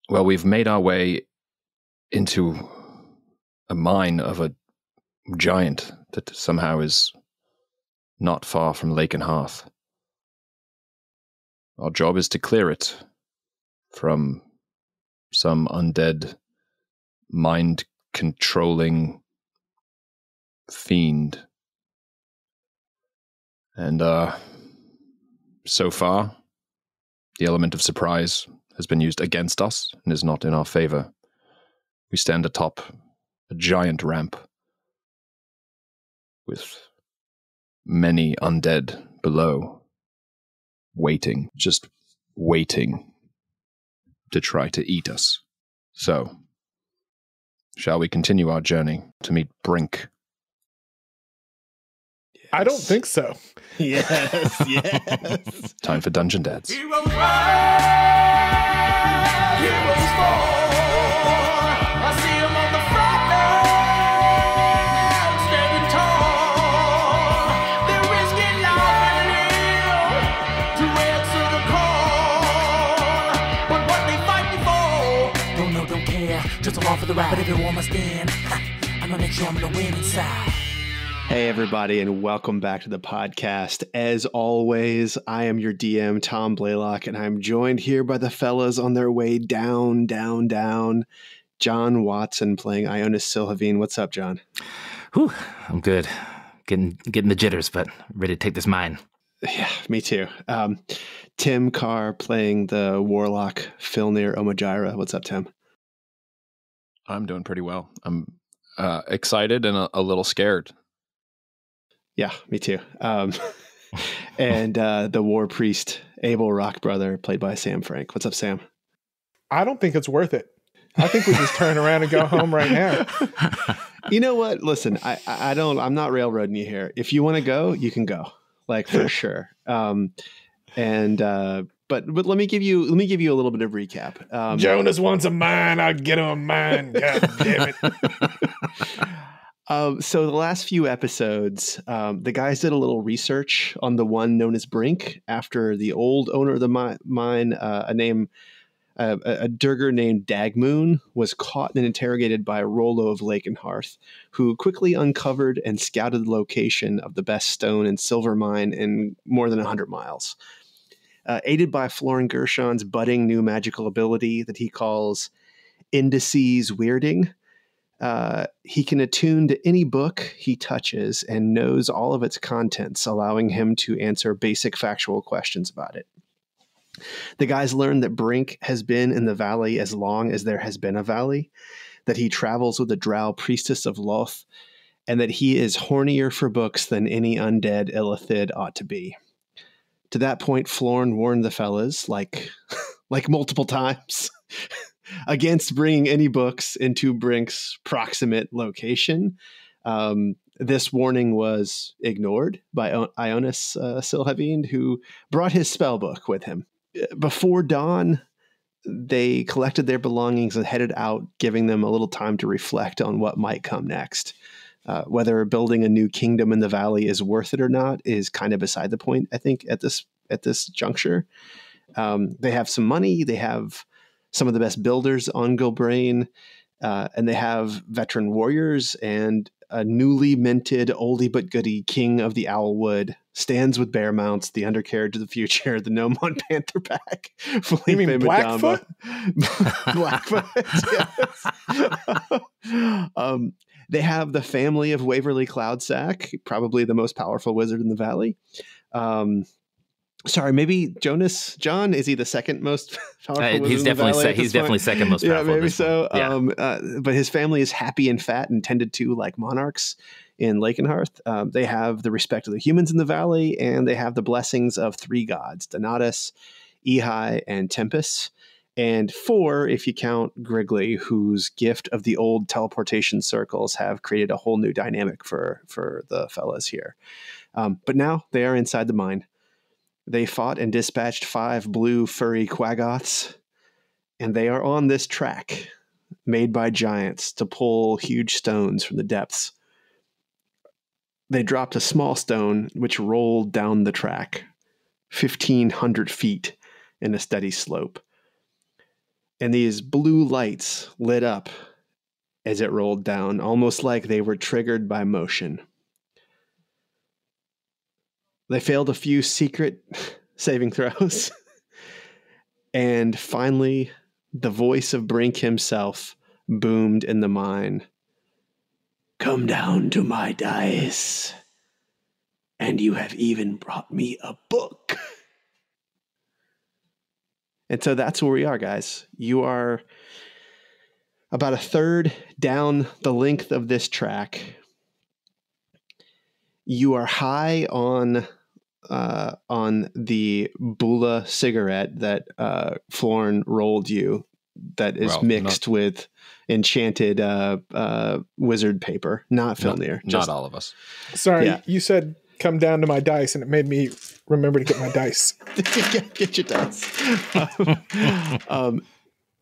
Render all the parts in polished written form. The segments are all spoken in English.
Well, we've made our way into a mine of a giant that somehow is not far from Lake and Hearth. Our job is to clear it from some undead, mind-controlling fiend. And, so far, the element of surprise has been used against us and is not in our favor. We stand atop a giant ramp with many undead below, just waiting to try to eat us. So, shall we continue our journey to meet Brink? I don't think so. Yes, yes. Time for Dungeon Dads. Heroes rise, heroes fall. I see 'em on the front line, standing tall. They're risking life and limb to answer the call. But what they fighting for? Don't know, don't care. Just along for the ride, but everyone must stand. I'm gonna make sure I'm gonna win inside. Hey, everybody, and welcome back to the podcast. As always, I am your DM, Tom Blaylock, and I'm joined here by the fellas on their way down. John Watson playing Ionus Silhavine. What's up, John? Whew, I'm good. Getting the jitters, but ready to take this mine. Yeah, me too. Tim Carr playing the warlock Filnyr and What's up, Tim? I'm doing pretty well. I'm excited and a little scared. Yeah, me too. And the war priest, Abel Rockbrother, played by Sam Frank. What's up, Sam? I don't think it's worth it. I think we just turn around and go home right now. You know what? Listen, I'm not railroading you here. If you want to go, you can go, like, for sure. But let me give you a little bit of recap. Jonas wants a mine. I'll get him a mine. God damn it. So the last few episodes, the guys did a little research on the one known as Brink after the old owner of the mine, a Durger named Dagmoon, was caught and interrogated by Rollo of Lake and Hearth, who quickly uncovered and scouted the location of the best stone and silver mine in more than 100 miles. Aided by Florin Gershon's budding new magical ability that he calls Indices Weirding, he can attune to any book he touches and knows all of its contents, allowing him to answer basic factual questions about it. The guys learned that Brink has been in the valley as long as there has been a valley, that he travels with the drow priestess of Loth, and that he is hornier for books than any undead Illithid ought to be. To that point, Florin warned the fellas, like multiple times, against bringing any books into Brink's proximate location. This warning was ignored by Ionus Silhavine, who brought his spell book with him. Before dawn, they collected their belongings and headed out, giving them a little time to reflect on what might come next. Whether building a new kingdom in the valley is worth it or not is kind of beside the point, I think, at this juncture. They have some money. They have some of the best builders on Gilbrain, and they have veteran warriors, and a newly minted oldie but goodie king of the Owlwood stands with bear mounts, the undercarriage of the future, the gnome on Pantherback. You mean Blackfoot? Blackfoot, yes. They have the family of Waverly Cloudsack, probably the most powerful wizard in the valley. Sorry, maybe John, is he the second most powerful wizard he's in the valley? He's definitely second most powerful. Yeah, maybe so. Yeah. But his family is happy and fat and tended to like monarchs in Lake and Hearth. They have the respect of the humans in the valley, and they have the blessings of 3 gods, Donatus, Ehi, and Tempest. And 4, if you count Griggly, whose gift of the old teleportation circles have created a whole new dynamic for the fellas here. But now they are inside the mine. They fought and dispatched 5 blue furry quaggoths, and they are on this track made by giants to pull huge stones from the depths. They dropped a small stone which rolled down the track, 1,500 feet in a steady slope. and these blue lights lit up as it rolled down, almost like they were triggered by motion. They failed a few secret saving throws. And finally, the voice of Brink himself boomed in the mine. Come down to my dice, and you have even brought me a book. And so that's where we are, guys. You are about a third down the length of this track. You are high on the Bula cigarette that Florn rolled you, that is mixed with enchanted wizard paper, not Filnyr. Not all of us. Sorry, you said come down to my dice, and it made me remember to get my dice. Get your dice.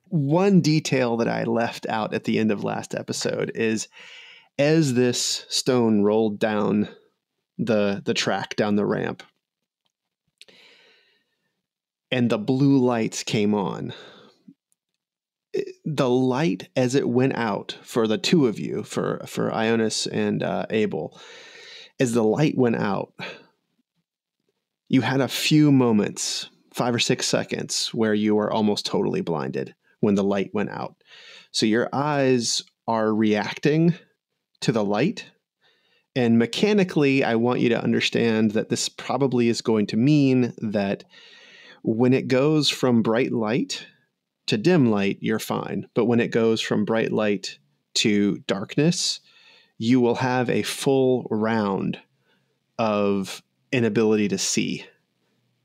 One detail that I left out at the end of last episode is, as this stone rolled down the track, down the ramp, and the blue lights came on, the light as it went out for the two of you, for Ionus and Abel, as the light went out, you had a few moments, 5 or 6 seconds, where you were almost totally blinded when the light went out. So your eyes are reacting to the light. And mechanically, I want you to understand that this probably is going to mean that when it goes from bright light to dim light, you're fine. But when it goes from bright light to darkness, you will have a full round of inability to see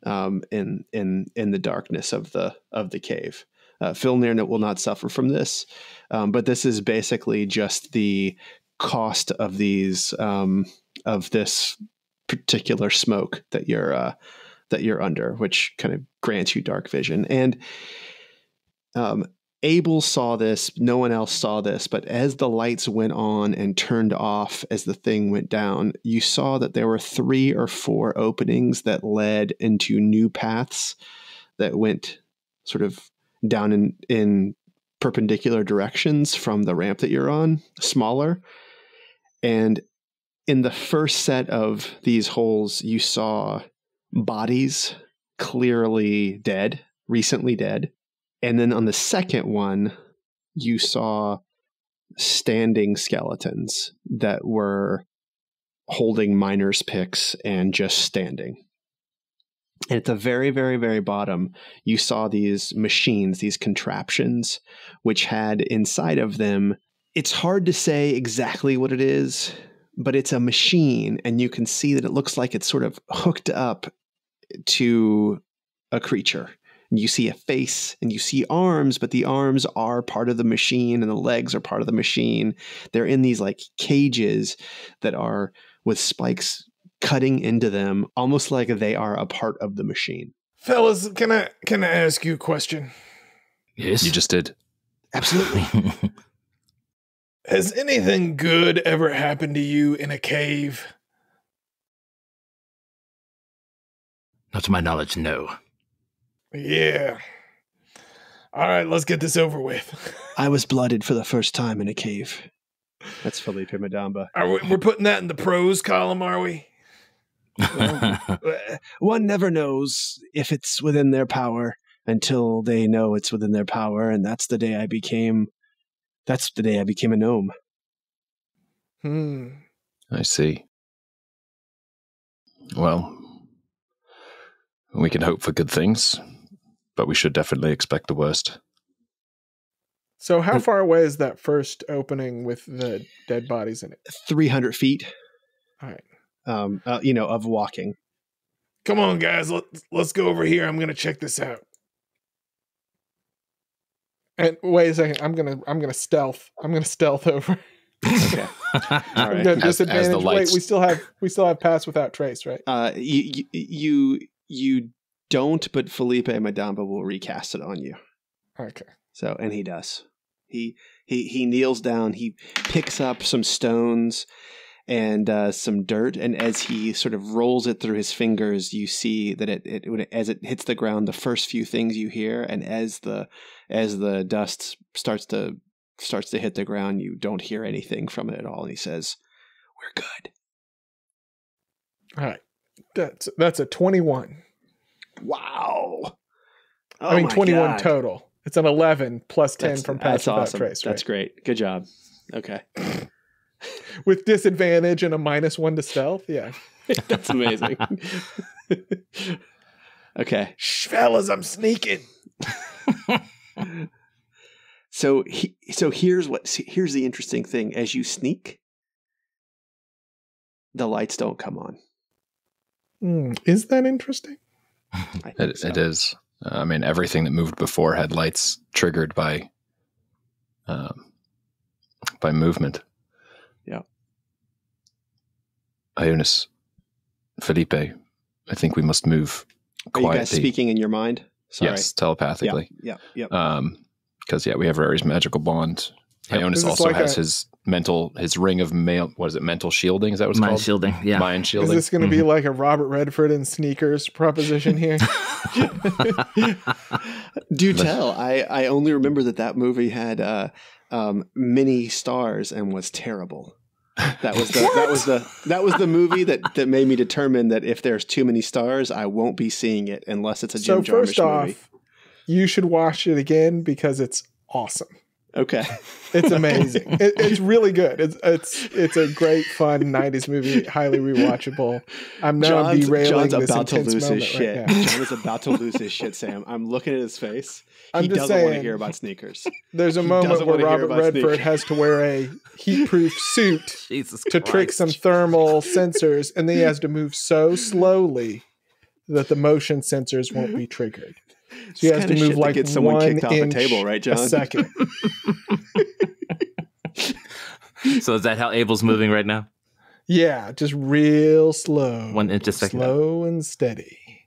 in the darkness of the cave. Filnyr will not suffer from this, but this is basically just the cost of these of this particular smoke that you're under, which kind of grants you dark vision. And Abel saw this, no one else saw this, but as the lights went on and turned off as the thing went down, you saw that there were 3 or 4 openings that led into new paths that went sort of down in perpendicular directions from the ramp that you're on, smaller. And in the first set of these holes, you saw bodies clearly dead, recently dead. And then on the second one, you saw standing skeletons that were holding miner's picks and just standing. And at the very, very, very bottom, you saw these machines, these contraptions, which had inside of them, it's hard to say exactly what it is, but it's a machine, and you can see that it looks like it's sort of hooked up to a creature. And you see a face and you see arms, but the arms are part of the machine and the legs are part of the machine. They're in these like cages that are with spikes cutting into them, almost like they are a part of the machine. Fellas, can I ask you a question? Yes. You just did. Absolutely. Has anything good ever happened to you in a cave? Not to my knowledge, no. Yeah. All right, let's get this over with. I was blooded for the first time in a cave. That's Felipe Madamba. We're putting that in the pros column, are we? One never knows if it's within their power until they know it's within their power, and that's the day I became a gnome. I see. Well, we can hope for good things, but we should definitely expect the worst. So how far away is that first opening with the dead bodies in it? 300 feet. All right. Of walking. Come on, guys. Let's go over here. I'm going to check this out. And wait a second. I'm gonna stealth. I'm gonna stealth over. Okay. All right. Disadvantage. As the lights... Wait, we still have pass without trace, right? You don't, but Felipe Madamba will recast it on you. Okay. So, and he does. He kneels down. He picks up some stones, and some dirt. And as he sort of rolls it through his fingers, you see that as it hits the ground, the first few things you hear, and as the dust starts to hit the ground, you don't hear anything from it at all. And he says, "We're good." All right. That's a 21. Wow. I mean, my 21 God. total. It's an 11 plus 10 from Pass That's Without awesome. Trace. Right? That's great. Good job. Okay. With disadvantage and a -1 to stealth. Yeah. That's amazing. Okay. Shh, fellas, I'm sneaking. So here's the interesting thing. As you sneak, the lights don't come on. Is that interesting? I think so. It is. I mean, everything that moved before had lights triggered by movement. Yeah. Ionus, Felipe, I think we must move Are quietly. you guys speaking in your mind? Sorry. Yes, telepathically. Yeah. Because we have Ares' magical bond. Yep. Ionus This is also like has his ring of mental shielding. Is that what it's Mind called? shielding. Yeah. Mind Is shielding. this going to be like a Robert Redford and sneakers proposition here? Do tell. I only remember that movie had many stars and was terrible. That was the movie that made me determine that if there's too many stars, I won't be seeing it unless it's a Jim So Jarmusch first off, movie. you should watch it again because it's awesome. Okay. It's amazing. It's really good. It's a great, fun 90s movie, highly rewatchable. I'm now derailing John's this about to intense lose his moment shit. right now. John is about to lose his shit, Sam. I'm looking at his face. I'm He just doesn't want to saying, hear about sneakers. There's a He moment doesn't where wanna hear Robert about Redford sneakers. has to wear a heat-proof suit Jesus to trick some thermal sensors, and then he has to move so slowly that the motion sensors won't be triggered. So he has to move like get someone 1 kicked off a inch table, right, John? a second. So is that how Abel's moving right now? Yeah, just real slow. 1 inch a second. Slow and steady.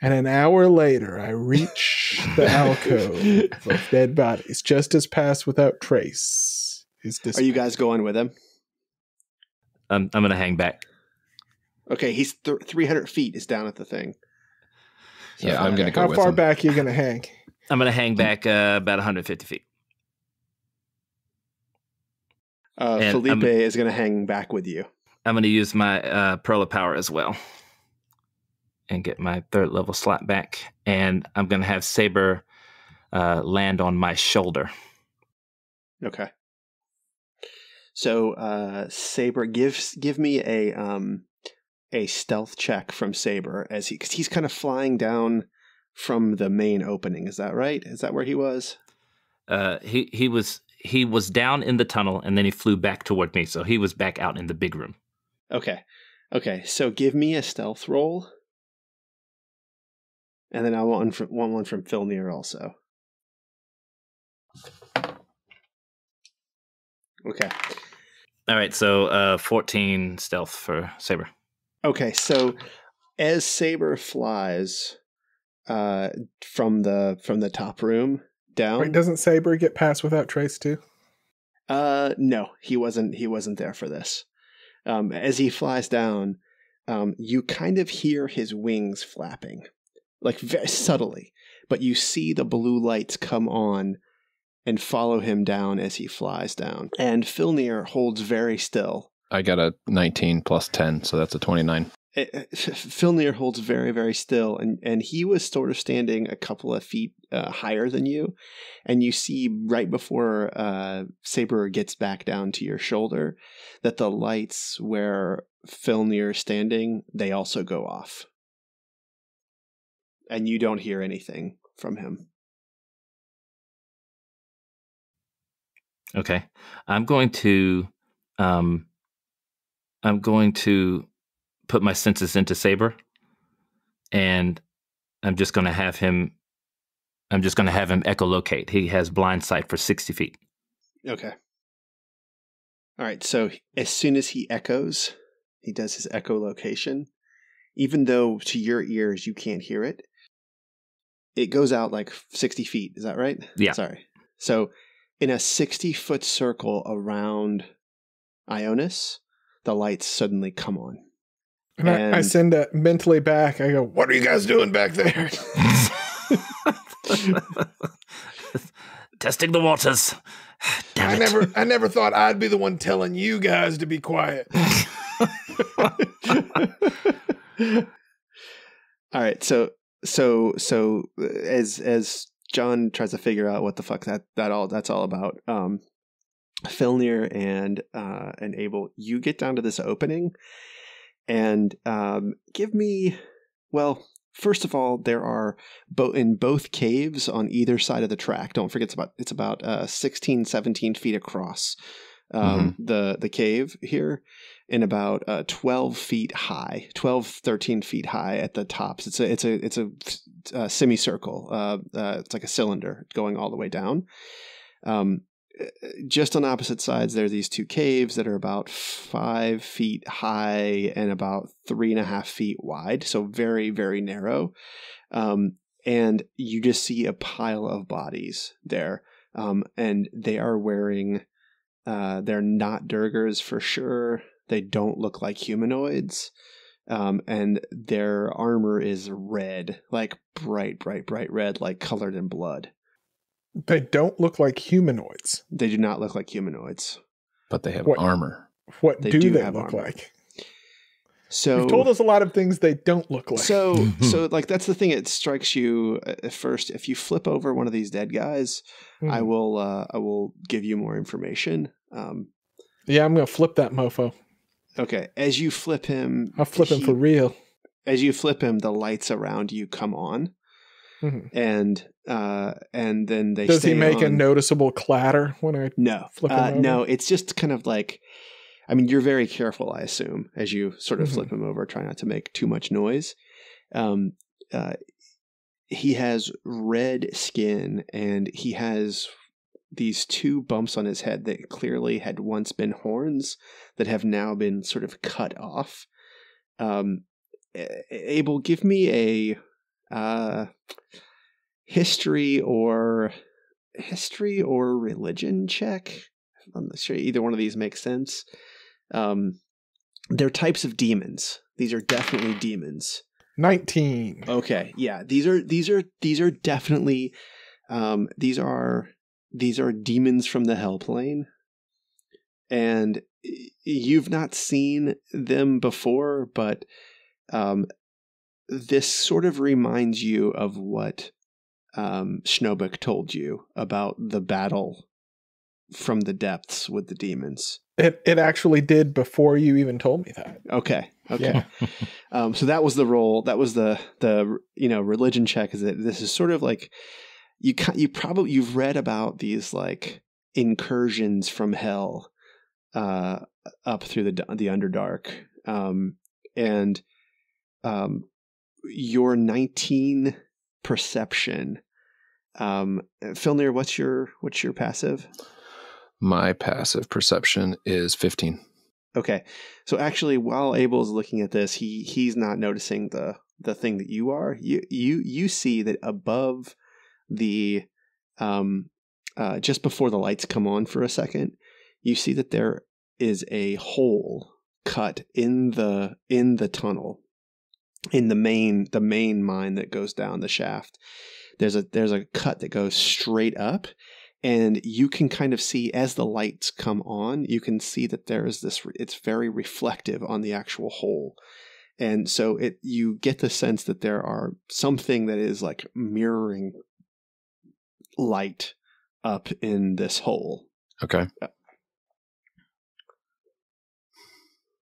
And an hour later, I reach the alcove of dead bodies, just as Pass Without Trace is Are you guys going with him? I'm going to hang back. Okay, he's 300 feet is down at the thing. Yeah, I'm going to go How with far him. back are you going to hang? I'm going to hang back about 150 feet. And Felipe is going to hang back with you. I'm going to use my Pearl of Power as well and get my 3rd level slot back. And I'm going to have Saber land on my shoulder. Okay. So Saber, give me a stealth check from Saber because he's kind of flying down from the main opening. Is that right? Is that where he was? He was down in the tunnel and then he flew back toward me. So he was back out in the big room. Okay. So give me a stealth roll. And then I want one from Filnyr also. Okay. All right. So 14 stealth for Saber. Okay. So as Saber flies from the top room down. Wait, doesn't Saber get Pass Without Trace too? No, he wasn't there for this. As he flies down, you kind of hear his wings flapping, like very subtly, but you see the blue lights come on and follow him down as he flies down. And Filnyr holds very still. I got a 19 plus 10, so that's a 29. Filnyr holds very, very still, and he was sort of standing a couple of feet higher than you, and you see right before Saber gets back down to your shoulder that the lights where Filnyr is standing, they also go off. And you don't hear anything from him. Okay. I'm going to put my senses into Saber, and I'm just going to have him echolocate. He has blind sight for 60 feet. Okay. All right. So as soon as he echoes, he does his echolocation. Even though to your ears you can't hear it, it goes out like 60 feet. Is that right? Yeah. Sorry. So in a 60-foot circle around Ionus, the lights suddenly come on. And I send it mentally back. I go, "What are you guys doing back there?" Testing the waters. Damn it. I never thought I'd be the one telling you guys to be quiet. All right, so as John tries to figure out what the fuck that's all about, Filnyr and Abel, you get down to this opening, and give me, well, first of all, there are in both caves on either side of the track. Don't forget it's about 16, 17 feet across. The cave here, and about 12 feet high, 12, 13 feet high at the tops. It's a semicircle. It's like a cylinder going all the way down. Just on opposite sides, there are these two caves that are about 5 feet high and about 3.5 feet wide. So very, very narrow. And you just see a pile of bodies there. And they are wearing, they're not Durgars for sure. They don't look like humanoids. And their armor is red, like bright red, like colored in blood. They don't look like humanoids. They do not look like humanoids. But they have What- armor. What They do do they have look armor. like? So You've told us a lot of things they don't look like. So like that's the thing. It strikes you at first. If you flip over one of these dead guys, I will give you more information. Yeah, I'm going to flip that mofo. Okay, as you flip him, I'll flip him for real. As you flip him, the lights around you come on, and then they Does stay he make a on. noticeable clatter when I No, flip him over? no. It's just kind of like, I mean, you're very careful, I assume, as you sort of flip him over, try not to make too much noise. He has red skin, and he has these two bumps on his head that clearly had once been horns that have now been sort of cut off. Abel, give me a history or religion check. I'm not sure either one of these makes sense. They're types of demons. These are definitely demons. 19. Okay, yeah, these are definitely these are demons from the hell plane, and you've not seen them before, but this sort of reminds you of what Schnobik told you about the battle from the depths with the demons. It actually did before you even told me that. Okay. Yeah. So that was the role. That was the religion check. Is that this is sort of like you've read about these like incursions from hell up through the Underdark, and your 19 perception. Filnyr, what's your passive? My passive perception is 15. Okay, so actually, while Abel's looking at this, he's not noticing the thing that you are. You see that above the just before the lights come on for a second, you see that there is a hole cut in the tunnel, in the main mine that goes down the shaft. There's a cut that goes straight up. And you can kind of see, as the lights come on, you can see that there is this, it's very reflective on the actual hole. And so you get the sense that there are something that is like mirroring light up in this hole. Okay.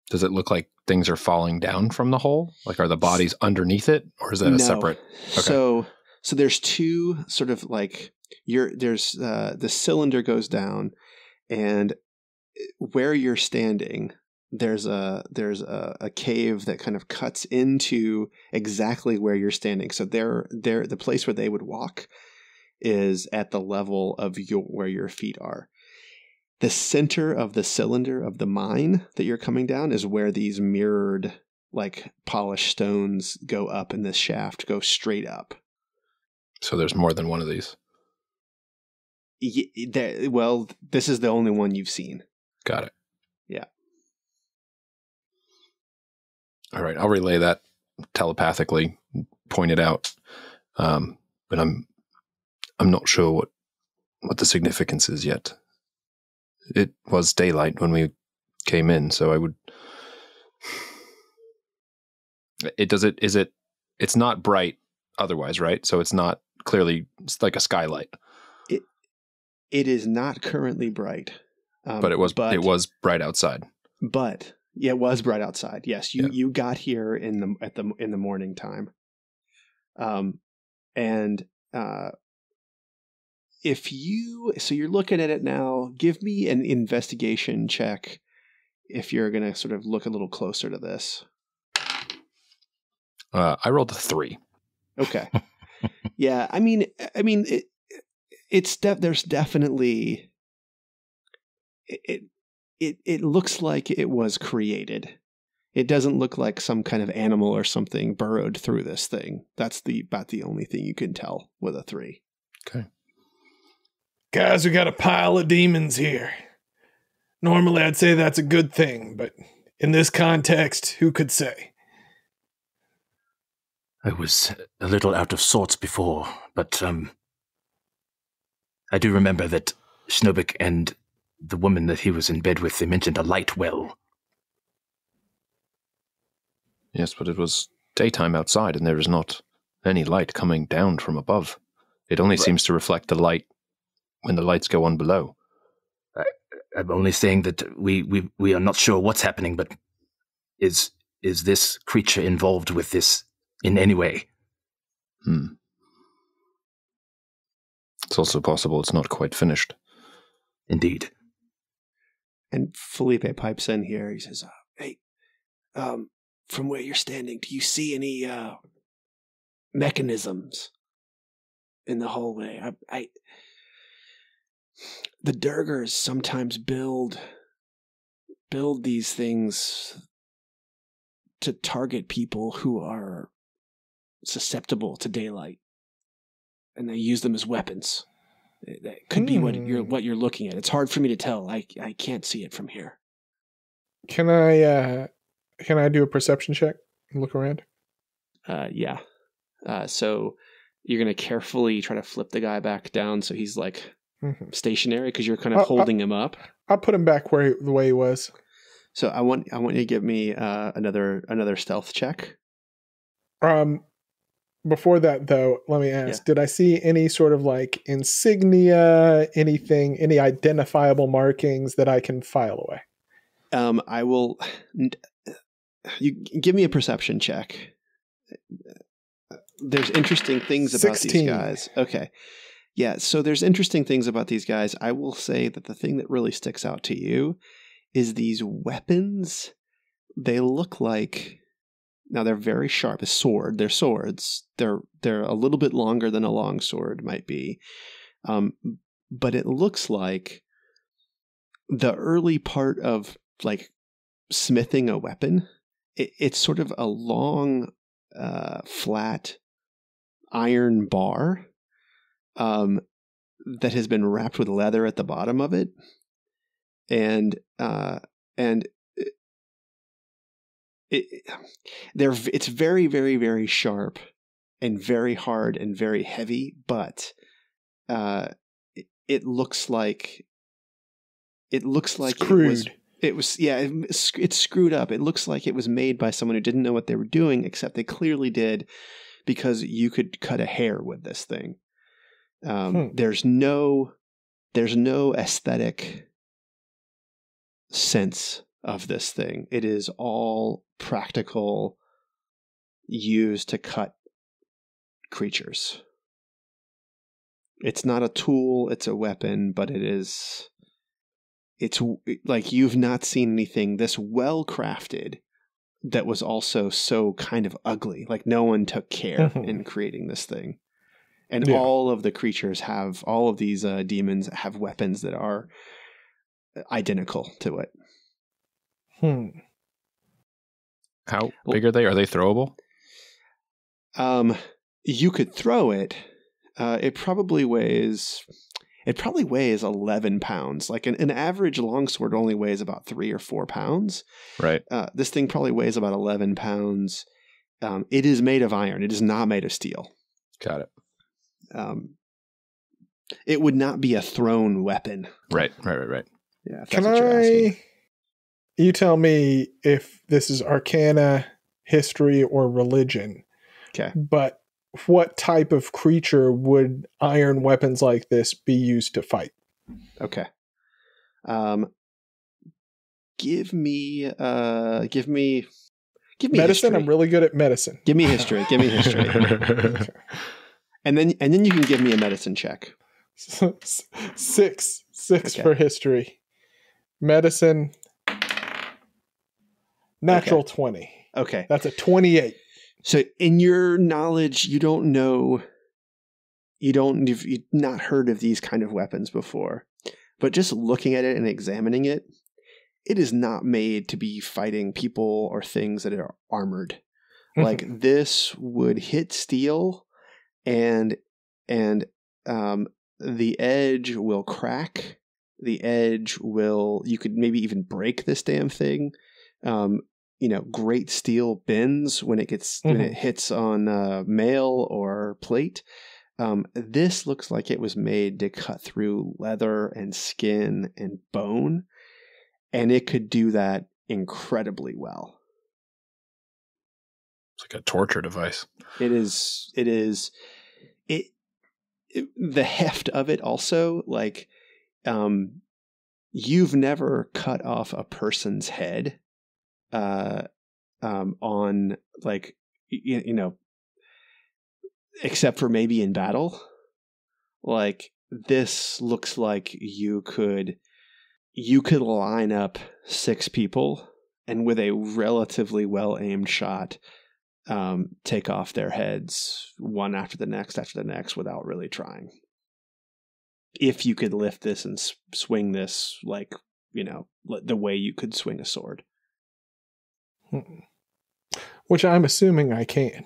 Does it look like things are falling down from the hole? Like, are the bodies underneath it, or is that a separate? Okay. So there's two sort of like, the cylinder goes down, and where you're standing, there's a cave that kind of cuts into exactly where you're standing. So the place where they would walk is at the level of where your feet are. The center of the cylinder of the mine that you're coming down is where these mirrored, like polished stones go up, and this shaft goes straight up. So there's more than one of these. Well, this is the only one you've seen. Got it. Yeah. All right, I'll relay that telepathically, point it out. But I'm not sure what the significance is yet. It was daylight when we came in, so I would. It's not bright otherwise, right? So it's not clearly, it's like a skylight. It is not currently bright. But it was bright outside. But yeah, it was bright outside. Yes, you got here in the morning time. So you're looking at it now, give me an investigation check if you're going to sort of look a little closer to this. I rolled a 3. Okay. Yeah, I mean, there's definitely it looks like it was created. It doesn't look like some kind of animal or something burrowed through this thing. That's about the only thing you can tell with a 3. Okay. Guys, we got a pile of demons here. Normally I'd say that's a good thing, but in this context, who could say? I was a little out of sorts before, but I do remember that Schnobik and the woman that he was in bed with, they mentioned a light well. Yes, but it was daytime outside, and there is not any light coming down from above. It only seems to reflect the light when the lights go on below. I'm only saying that we are not sure what's happening, but is this creature involved with this in any way? It's also possible it's not quite finished. Indeed. And Felipe pipes in here. He says, hey, from where you're standing, do you see any mechanisms in the hallway? The Durgers sometimes build these things to target people who are susceptible to daylight, and they use them as weapons. That could be what you're looking at. It's hard for me to tell. I can't see it from here. Can I do a perception check and look around? Yeah. So you're going to carefully try to flip the guy back down so he's like stationary, because you're kind of holding him up. I'll put him back the way he was. So I want you to give me another stealth check. Before that, though, let me ask, did I see any sort of like insignia, anything, any identifiable markings that I can file away? I will... You give me a perception check. There's interesting things about 16. these guys. Okay. Yeah, so there's interesting things about these guys. I will say that the thing that really sticks out to you is these weapons. They look like... Now they're very sharp. They're swords. They're a little bit longer than a long sword might be. But it looks like the early part of like smithing a weapon, it's sort of a long, flat iron bar that has been wrapped with leather at the bottom of it. And it's very, very, very sharp and very hard and very heavy, but it looks like Screwed. It's screwed up. It looks like it was made by someone who didn't know what they were doing, except they clearly did, because you could cut a hair with this thing. There's no aesthetic sense of this thing. It is all practical, used to cut creatures. It's not a tool, it's a weapon, but it's like you've not seen anything this well crafted that was also so kind of ugly. Like no one took care in creating this thing. And all of the creatures all of these demons have weapons that are identical to it. How big are they? Are they throwable? You could throw it. It probably weighs... It probably weighs 11 pounds. Like an average longsword only weighs about 3 or 4 pounds. Right. This thing probably weighs about 11 pounds. It is made of iron. It is not made of steel. Got it. It would not be a thrown weapon. Right. Yeah. If Can that's what you're asking. You tell me if this is Arcana, history, or religion. Okay. But what type of creature would iron weapons like this be used to fight? Okay. Give me Medicine. history. I'm really good at medicine. Give me history. And then you can give me a medicine check. Six Okay. for history. Medicine. Natural 20. Okay. That's a 28. So in your knowledge, you've not heard of these kind of weapons before, but just looking at it and examining it, it is not made to be fighting people or things that are armored. Like this would hit steel and the edge will crack. The edge you could maybe even break this damn thing. Great steel bends when it hits on mail or plate. This looks like it was made to cut through leather and skin and bone, and it could do that incredibly well. It's like a torture device. The heft of it also, like, you've never cut off a person's head on, like, except for maybe in battle. Like, this looks like you could line up 6 people and with a relatively well aimed shot take off their heads one after the next without really trying. If you could lift this and swing this, like, the way you could swing a sword. Which I'm assuming I can.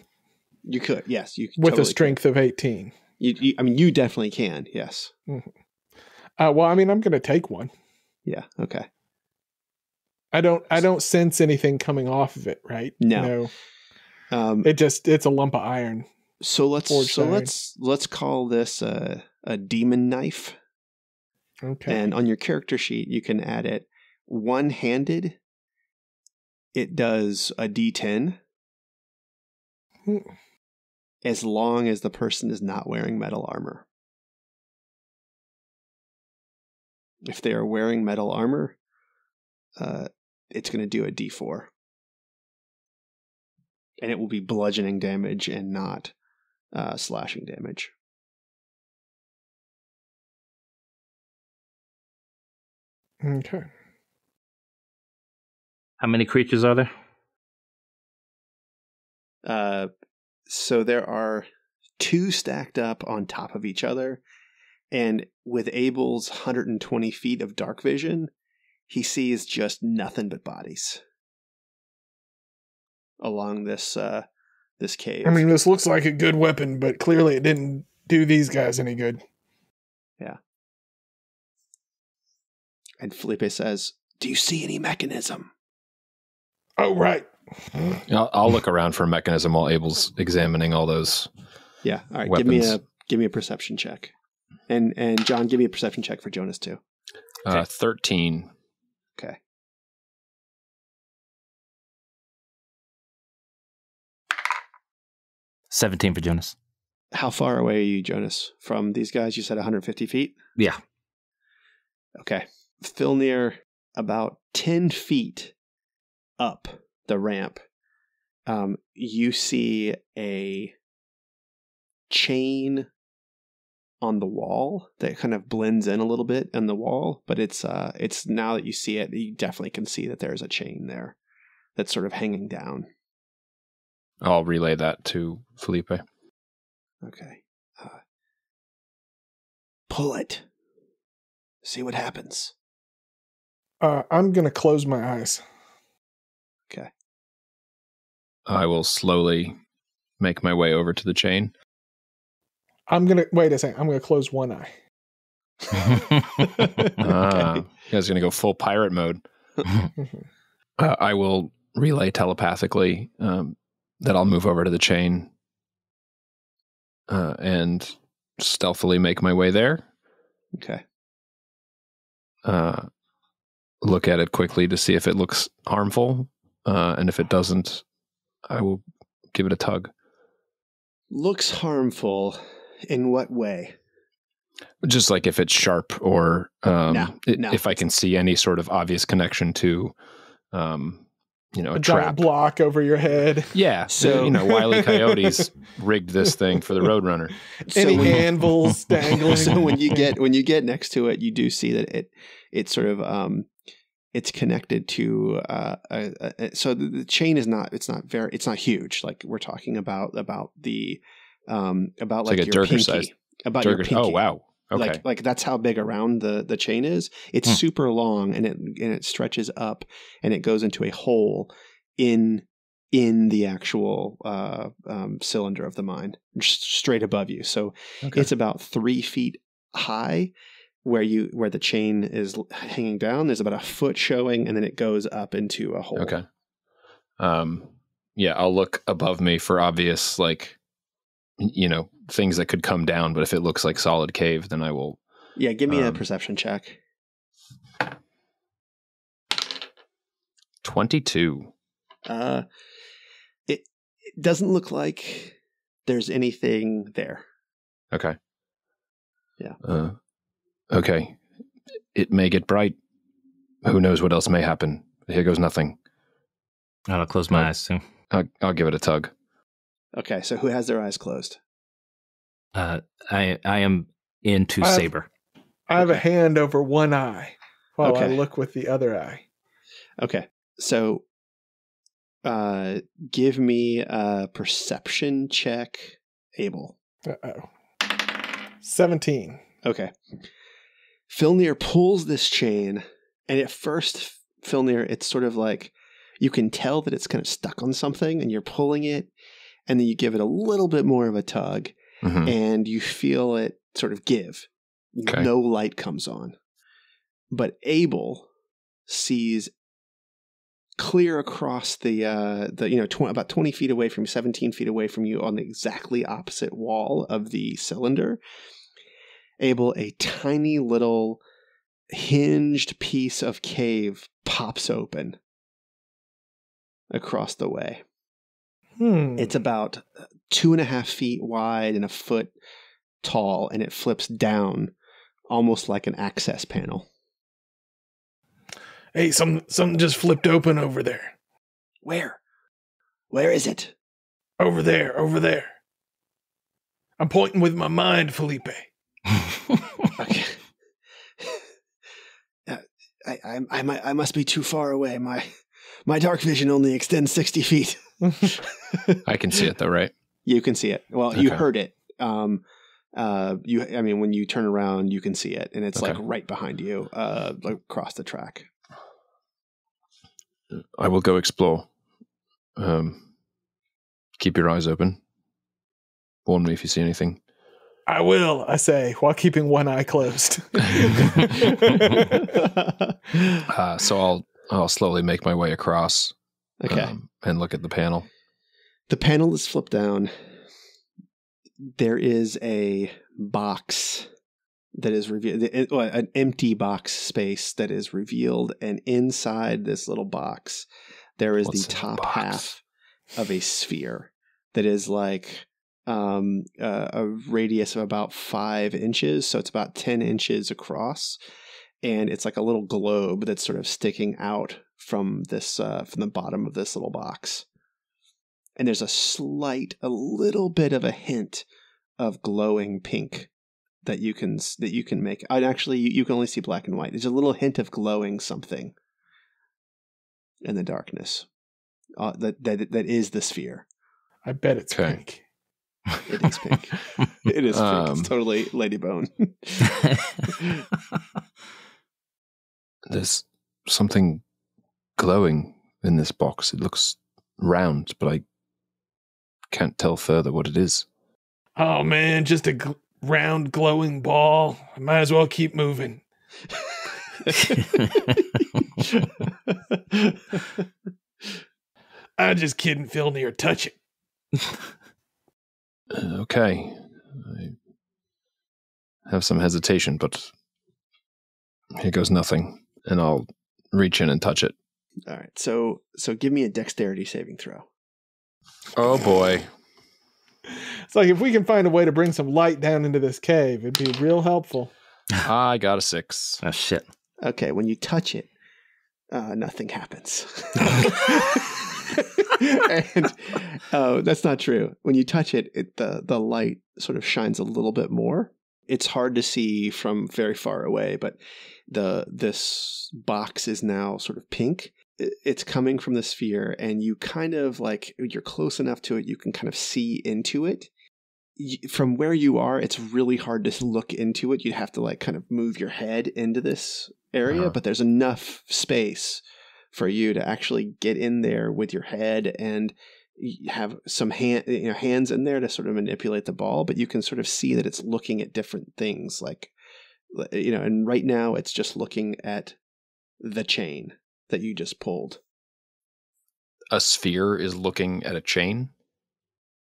You could, yes. You with totally a strength of 18. You definitely can, yes. Well, I mean, I'm going to take one. Yeah, okay. I don't sense anything coming off of it, right? No. It's a lump of iron. So let's call this a demon knife. Okay. And on your character sheet, you can add it one-handed. It does a D10. As long as the person is not wearing metal armor. If they are wearing metal armor, it's going to do a D4. And it will be bludgeoning damage and not slashing damage. Okay. How many creatures are there? So there are 2 stacked up on top of each other. And with Abel's 120 feet of dark vision, he sees just nothing but bodies along this cave. I mean, this looks like a good weapon, but clearly it didn't do these guys any good. Yeah. And Felipe says, "Do you see any mechanism?" Oh, right. I'll look around for a mechanism while Abel's examining all those. Yeah. All right. Weapons. Give me a perception check. And John, give me a perception check for Jonas too. 13. Okay. $17 for Jonas. How far away are you, Jonas, from these guys? You said 150 feet? Yeah. Okay. Filnyr, about 10 feet up the ramp, you see a chain on the wall that kind of blends in a little bit on the wall, but it's now that you see it, you definitely can see that there's a chain there that's sort of hanging down. I'll relay that to Felipe. Okay. Pull it. See what happens. I'm going to close my eyes. Okay. I will slowly make my way over to the chain. Wait a second. I'm going to close one eye. You guys are gonna go full pirate mode. I will relay telepathically that I'll move over to the chain and stealthily make my way there. Okay. Look at it quickly to see if it looks harmful, and if it doesn't, I will give it a tug. Looks harmful in what way? Just like if it's sharp, or No. if I can see any sort of obvious connection to, a giant trap. block over your head. Yeah, So- so Wile E. Coyote's rigged this thing for the Roadrunner. Any when- anvils dangling. So when you get next to it, you do see that it sort of it's connected to so the chain is not huge. Like we're talking about the about like a your Durger pinky, size. about your pinky. Oh wow. Okay. Like that's how big around the chain is. It's super long, and it stretches up, and it goes into a hole in the actual cylinder of the mine, straight above you. So Okay. it's about 3 feet high, where the chain is hanging down. There's about a foot showing, and then it goes up into a hole. Okay. Yeah, I'll look above me for obvious, things that could come down, but if it looks like solid cave, then I will. Yeah, give me a perception check. 22. It doesn't look like there's anything there. Okay. Yeah. Okay. It may get bright. Who knows what else may happen? Here goes nothing. I'll close my eyes too. I'll give it a tug. Okay, so who has their eyes closed? I am into I have- Saber. I have a hand over one eye while I Okay. look with the other eye. Okay, so give me a perception check, Abel. Uh-oh. 17. Okay. Filnyr pulls this chain, and at first, Filnyr, it's sort of like you can tell that it's kind of stuck on something, and you're pulling it, and then you give it a little bit more of a tug, Mhm. and you feel it sort of give. Okay. No light comes on. But Abel sees clear across the about 20 feet away from you, 17 feet away from you, on the exactly opposite wall of the cylinder. Abel, a tiny little hinged piece of cave pops open across the way. It's about 2.5 feet wide and a foot tall, and it flips down almost like an access panel. Hey, something just flipped open over there. Where? Where is it? Over there. I'm pointing with my mind, Felipe. Okay. I must be too far away. My dark vision only extends 60 feet. I can see it though, right? You can see it. Well, you Okay. heard it. When you turn around, you can see it, and it's Okay. like right behind you, across the track. I will go explore. Keep your eyes open. Warn me if you see anything. I will, I say, while keeping one eye closed. So I'll slowly make my way across. Okay. And look at the panel. The panel is flipped down. There is a box that is revealed, an empty box space that is revealed, and inside this little box, there is What's the in the top box? half of a sphere that is like a radius of about 5 inches, so it's about 10 inches across, and it's like a little globe that's sort of sticking out from the bottom of this little box. And there's a little bit of a hint of glowing pink that you can make. And actually, you can only see black and white. There's a little hint of glowing something in the darkness. That is the sphere. I bet it's Okay. pink. It is pink. It is pink. It's totally Ladybone. There's something glowing in this box. It looks round, but I can't tell further what it is. Oh man, just round glowing ball. I might as well keep moving. I'm just kidding, Filnyr. Touch it. Okay. I have some hesitation, but here goes nothing. And I'll reach in and touch it. All right. So give me a dexterity saving throw. Oh, boy. It's like if we can find a way to bring some light down into this cave, it'd be real helpful. I got a 6. Oh, shit. Okay. When you touch it, nothing happens. And that's not true. When you touch it, the light sort of shines a little bit more. It's hard to see from very far away, but this box is now sort of pink. It's coming from the sphere, and you kind of like, you're close enough to it, you can kind of see into it. From where you are, it's really hard to look into it. You'd have to like kind of move your head into this area, but there's enough space for you to actually get in there with your head and have some hands in there to sort of manipulate the ball, but you can sort of see that it's looking at different things, like, and right now it's just looking at the chain that you just pulled. A sphere is looking at a chain?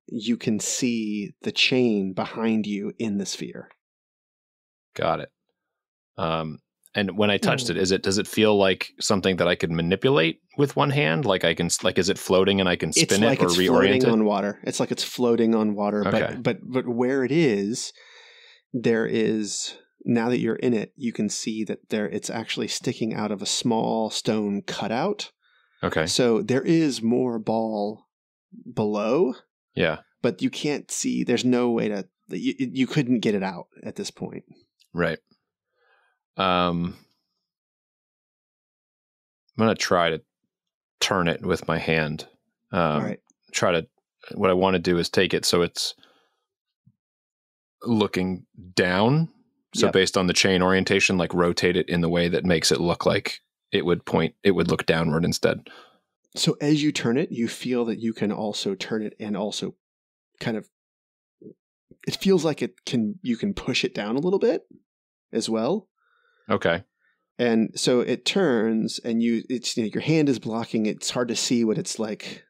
You can see the chain behind you in the sphere. Got it. And when I touched it, does it feel like something that I could manipulate with one hand? Like is it floating and I can spin it or it's reorient it? On water. It's like it's floating on water. Okay. But where it is, there is, now that you're in it, you can see that it's actually sticking out of a small stone cutout. Okay. So there is more ball below. Yeah. But you can't see, there's no way to, you couldn't get it out at this point. Right. I'm going to try to turn it with my hand. All right. What I want to do is take it so it's looking down. So based on the chain orientation, like rotate it in the way that makes it look like it would look downward instead. So as you turn it, you feel that you can also turn it and also kind of, it feels like you can push it down a little bit as well. Okay. And so it turns and your hand is blocking. It's hard to see what it's like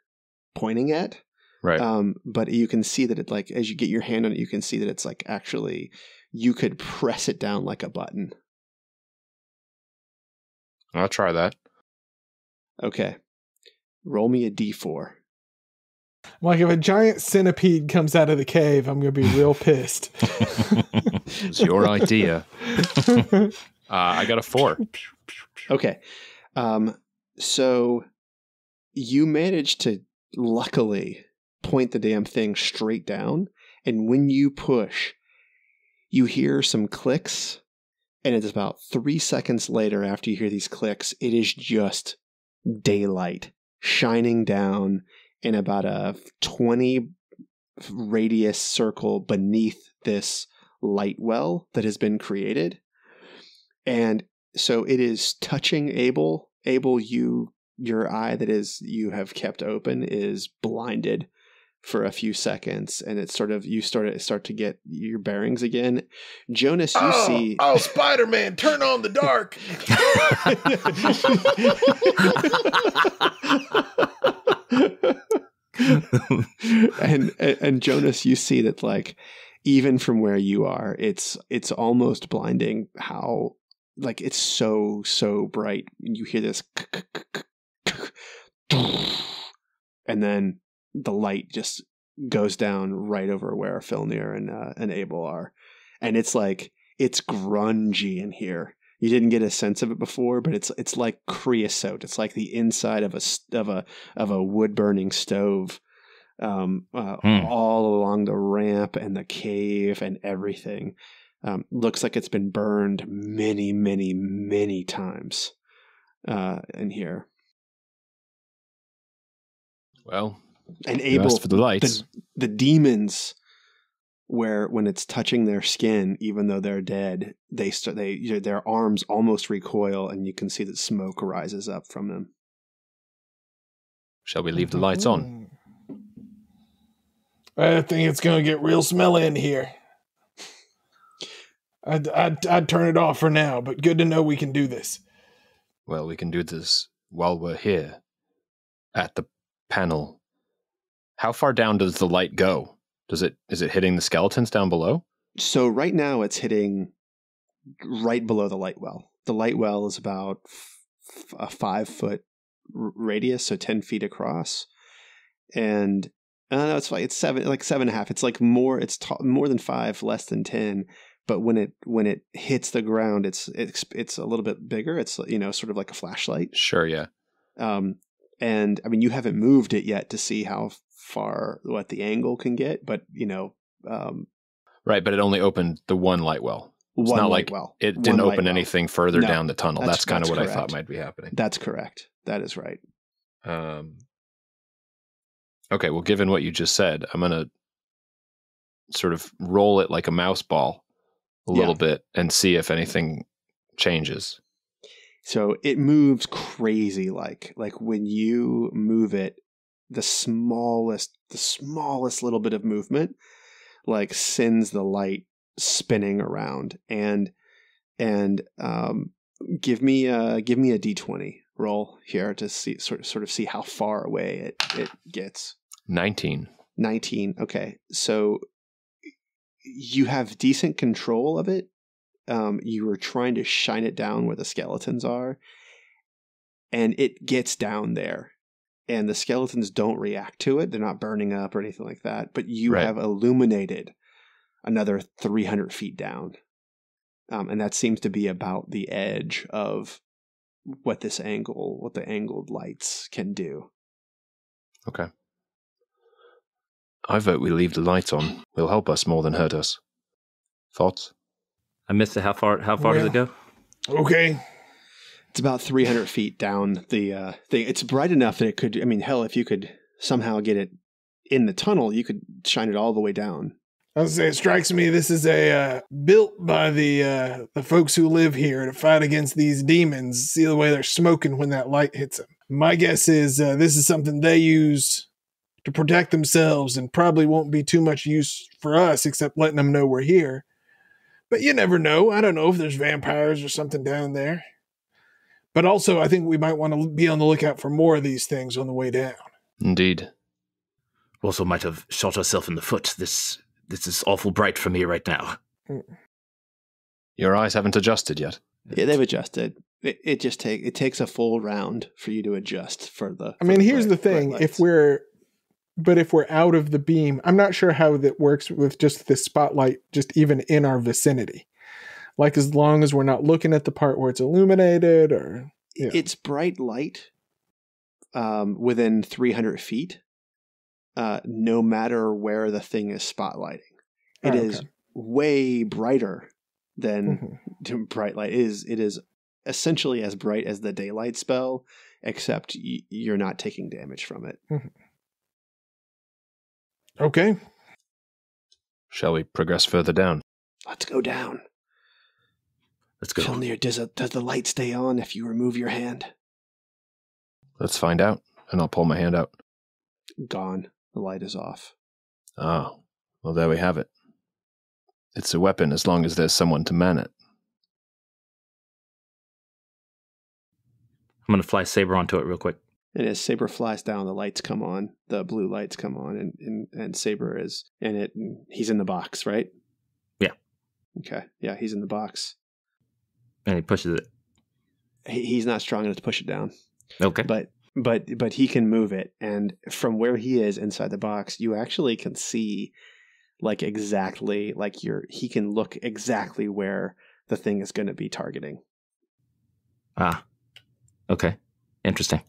pointing at. Right. But you can see that it, like, as you get your hand on it, you can see that it's like actually you could press it down like a button. I'll try that. Okay. Roll me a D4. Like if a giant centipede comes out of the cave, I'm going to be real pissed. It's your idea. I got a 4. Okay. So you managed to luckily point the damn thing straight down. And when you push, you hear some clicks. And it's about 3 seconds later after you hear these clicks, it is just daylight shining down in about a 20 radius circle beneath this light well that has been created. And so it is touching Abel. Abel, your eye that is you have kept open is blinded for a few seconds, and it's sort of you start to get your bearings again. Jonas, you see. Oh, Spider-Man, turn on the dark. and Jonas, you see that, like, even from where you are, it's almost blinding how, like, it's so bright. You hear this and then the light just goes down right over where Filnyr and Abel are. And it's like, it's grungy in here. You didn't get a sense of it before, but it's like creosote. It's like the inside of a wood burning stove, all along the ramp and the cave and everything. Looks like it's been burned many, many, many times in here. Well, and Abel, for the lights. The demons, when it's touching their skin, even though they're dead, their arms almost recoil, and you can see that smoke rises up from them. Shall we leave the lights on? I think it's going to get real smelly in here. I'd turn it off for now, but good to know we can do this. Well, we can do this while we're here at the panel. How far down does the light go? Is it hitting the skeletons down below? So right now it's hitting right below the light well. The light well is about a 5-foot radius, so 10 feet across. And no, it's like 7.5. It's like more. It's more than 5, less than 10. But when it hits the ground, it's a little bit bigger. It's sort of like a flashlight. Sure, yeah. And I mean, you haven't moved it yet to see how far what the angle can get, but right. But it only opened the one light well. It's not like it didn't open anything further down the tunnel. That's kind of what correct. I thought might be happening. That's correct. That is right. Okay, well, given what you just said, I'm going to sort of roll it like a mouse ball a little bit and see if anything changes. So it moves crazy like when you move it, the smallest little bit of movement like sends the light spinning around. And give me a D20 roll here to see sort of see how far away it gets. 19. Okay. So you have decent control of it. You were trying to shine it down where the skeletons are, and it gets down there, and the skeletons don't react to it. They're not burning up or anything like that, but you have illuminated another 300 feet down. And that seems to be about the edge of what the angled lights can do. Okay. I vote we leave the lights on. It'll help us more than hurt us. Thoughts? I missed it. How far does it go? Okay. It's about 300 feet down the thing. It's bright enough that it could, I mean, hell, if you could somehow get it in the tunnel, you could shine it all the way down. I was saying, it strikes me this is built by the folks who live here to fight against these demons. See the way they're smoking when that light hits them. My guess is this is something they use to protect themselves and probably won't be too much use for us except letting them know we're here. But you never know. I don't know if there's vampires or something down there. But also, I think we might want to be on the lookout for more of these things on the way down. Indeed. Also might have shot herself in the foot. This is awful bright for me right now. Your eyes haven't adjusted yet. Yeah, they've adjusted. It takes a full round for you to adjust for the. I mean, here's the thing: if we're out of the beam, I'm not sure how that works with just the spotlight, just even in our vicinity. Like as long as we're not looking at the part where it's illuminated, or it's bright light within 300 feet. No matter where the thing is spotlighting, it is way brighter than bright light. It is essentially as bright as the daylight spell, except you're not taking damage from it. Okay. Shall we progress further down? Let's go down. Let's go. Filnyr, does the light stay on if you remove your hand? Let's find out, and I'll pull my hand out. Gone. The light is off. Oh, well, there we have it. It's a weapon as long as there's someone to man it. I'm going to fly Saber onto it real quick. And as Saber flies down, the lights come on. The blue lights come on, and Saber is in it. And he's in the box, right? Yeah. Okay. Yeah, he's in the box. And he pushes it. He's not strong enough to push it down. Okay. But he can move it, and from where he is inside the box, you actually can see like exactly like he can look exactly where the thing is going to be targeting. Ah. Okay. Interesting.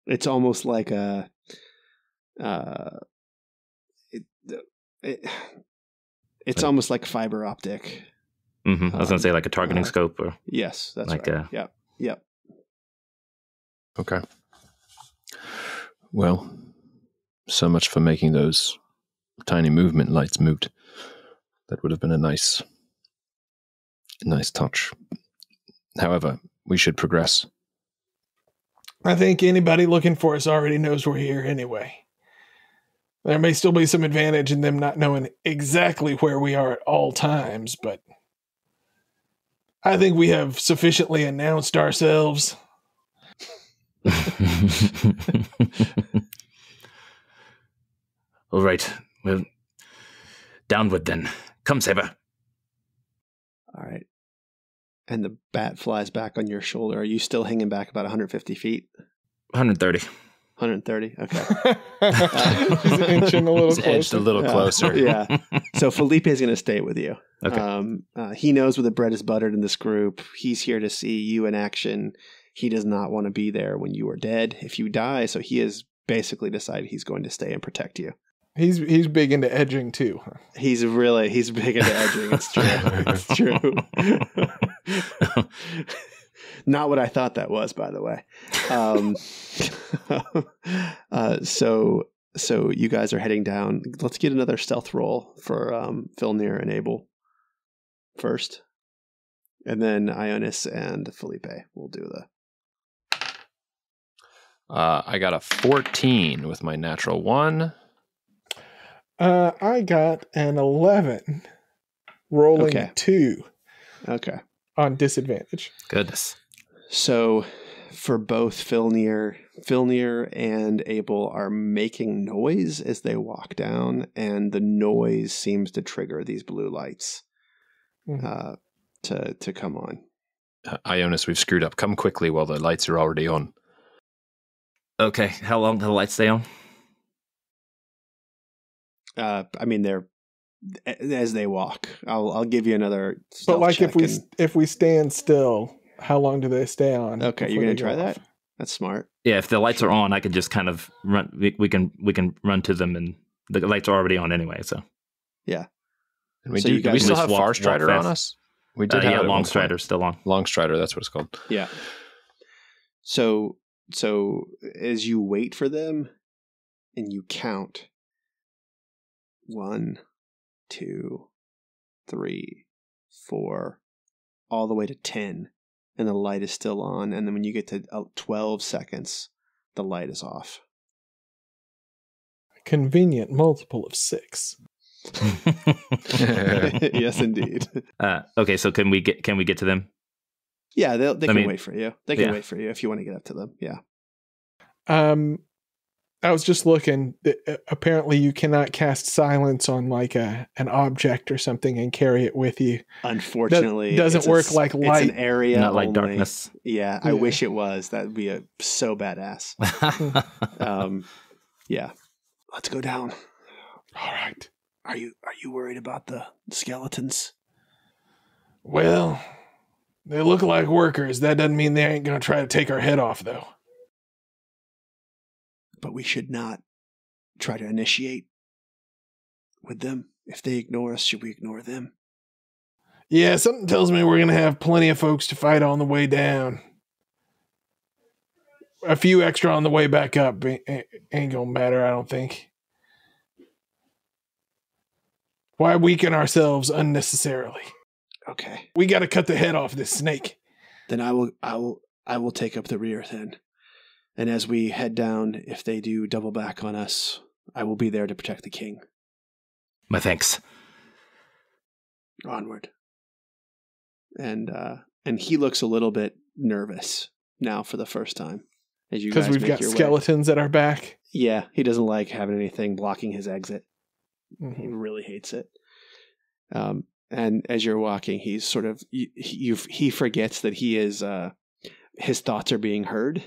It's almost like it's almost like fiber optic. Mm-hmm. I was going to say like a targeting scope, or yes, that's like right. Yep. Okay. Well, so much for making those tiny movement lights moot. That would have been a nice touch. However, we should progress. I think anybody looking for us already knows we're here anyway. There may still be some advantage in them not knowing exactly where we are at all times, but I think we have sufficiently announced ourselves. All right. Well, downward then. Come, Saber. All right. And the bat flies back on your shoulder. Are you still hanging back about 150 feet? 130. 130? Okay. She's inching a little It's edged closer. a little closer. Yeah. So Felipe is going to stay with you. Okay. He knows where the bread is buttered in this group. He's here to see you in action. He does not want to be there when you are dead, if you die. So he has basically decided he's going to stay and protect you. He's big into edging too. He's big into edging. It's true. It's true. Not what I thought that was, by the way. So you guys are heading down. Let's get another stealth roll for Filnyr and Abel first. And then Ionus and Felipe will do the... I got a 14 with my natural 1. I got an 11, rolling Okay. 2 Okay. on disadvantage. Goodness. So for both Filnyr and Abel are making noise as they walk down, and the noise seems to trigger these blue lights to come on. Ionus, we've screwed up. Come quickly while the lights are already on. Okay, how long do the lights stay on? I mean, they're as they walk. I'll give you another. But stealth like check if we stand still, how long do they stay on? Okay, before you're gonna they try go that. off? That's smart. Yeah, if the lights are on, I can just kind of run. We can run to them, and the lights are already on anyway. So Yeah. And we So do. you Do we guys still just have walk Far Strider on fast. us? We did have yeah, it at Long one Strider point. still on. Long Strider. That's what it's called. Yeah. So as you wait for them, and you count 1, 2, 3, 4, all the way to 10, and the light is still on. And then when you get to 12 seconds, the light is off. Convenient multiple of 6. Yes, indeed. Okay, so can we get to them? Yeah, they can mean, wait for you. They can yeah. wait for you if you want to get up to them. Yeah. I was just looking. Apparently, you cannot cast silence on like an object or something and carry it with you. Unfortunately, Doesn't it's work like It's light. an area Not like only. darkness. Yeah, I wish it was. That would be so badass. Yeah. Let's go down. All right. Are you worried about the skeletons? Well, they look like workers. That doesn't mean they ain't gonna try to take our head off, though. But we should not try to initiate with them. If they ignore us, should we ignore them? Yeah, something tells me we're gonna have plenty of folks to fight on the way down. A few extra on the way back up ain't gonna matter, I don't think. Why weaken ourselves unnecessarily? Okay. We got to cut the head off this snake. Then I will take up the rear then. And as we head down, if they do double back on us, I will be there to protect the king. My thanks. Onward. And he looks a little bit nervous now for the first time. As you guys Because we've make got your way. skeletons at our back. Yeah, he doesn't like having anything blocking his exit. He Mhm. really hates it. And as you're walking, he's sort of he forgets that he is his thoughts are being heard,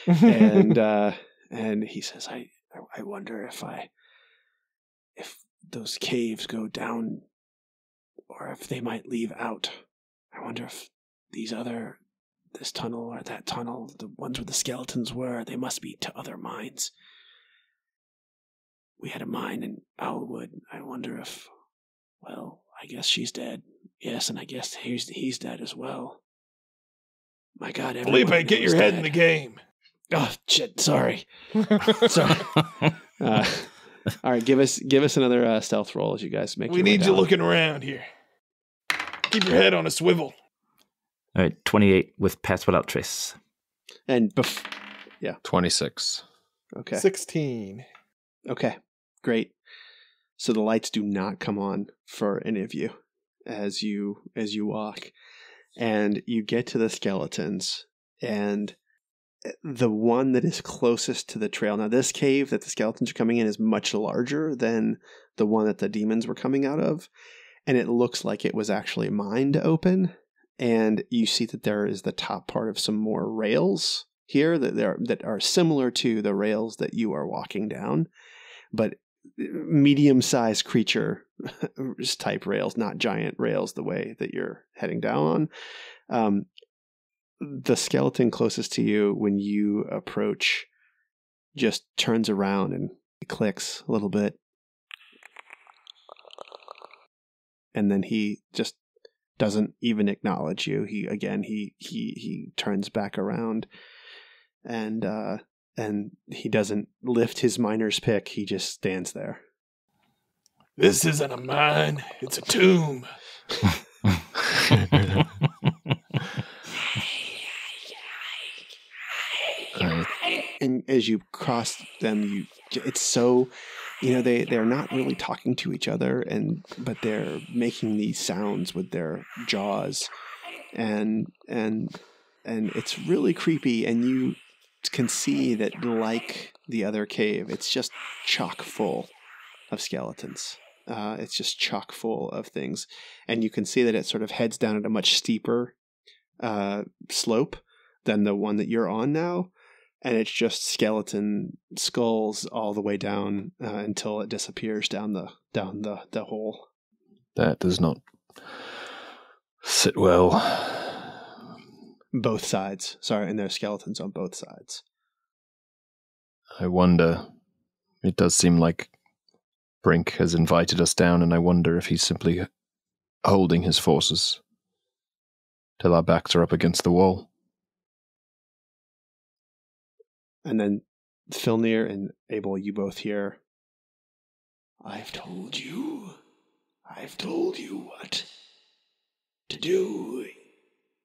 and he says, "I wonder if those caves go down, or if they might leave out. I wonder if this tunnel or that tunnel, the ones where the skeletons were, they must be to other mines. We had a mine in Owlwood. I wonder if, well, I guess she's dead. Yes, and I guess he's dead as well. My God, everyone Felipe, get your head in the game. Oh, shit, sorry. Sorry. All right, give us another stealth roll as you guys make We your way need you down. looking around here. Keep your head on a swivel. All right, 28 with pass without trace. And 26. okay. 16. Okay, great. So the lights do not come on for any of you as you walk. And you get to the skeletons, and the one that is closest to the trail. Now, this cave that the skeletons are coming in is much larger than the one that the demons were coming out of. And it looks like it was actually mined open. And you see that there is the top part of some more rails here that are similar to the rails that you are walking down, but medium-sized creature type rails, not giant rails the way that you're heading down on. The skeleton closest to you when you approach just turns around and clicks a little bit. And then he just doesn't even acknowledge you. He turns back around and he doesn't lift his miner's pick. He just stands there. This isn't a mine. It's a tomb. And as you cross them, it's so, they're not really talking to each other, but they're making these sounds with their jaws, and it's really creepy. And you can see that, like the other cave, it's just chock full of skeletons. It's just chock full of things, and you can see that it sort of heads down at a much steeper slope than the one that you're on now. And it's just skeleton skulls all the way down until it disappears down the hole. That does not sit well. Both sides. Sorry, and there's skeletons on both sides. I wonder, it does seem like Brink has invited us down, and I wonder if he's simply holding his forces till our backs are up against the wall. And then Filnyr and Abel, you both hear, I've told you what to do.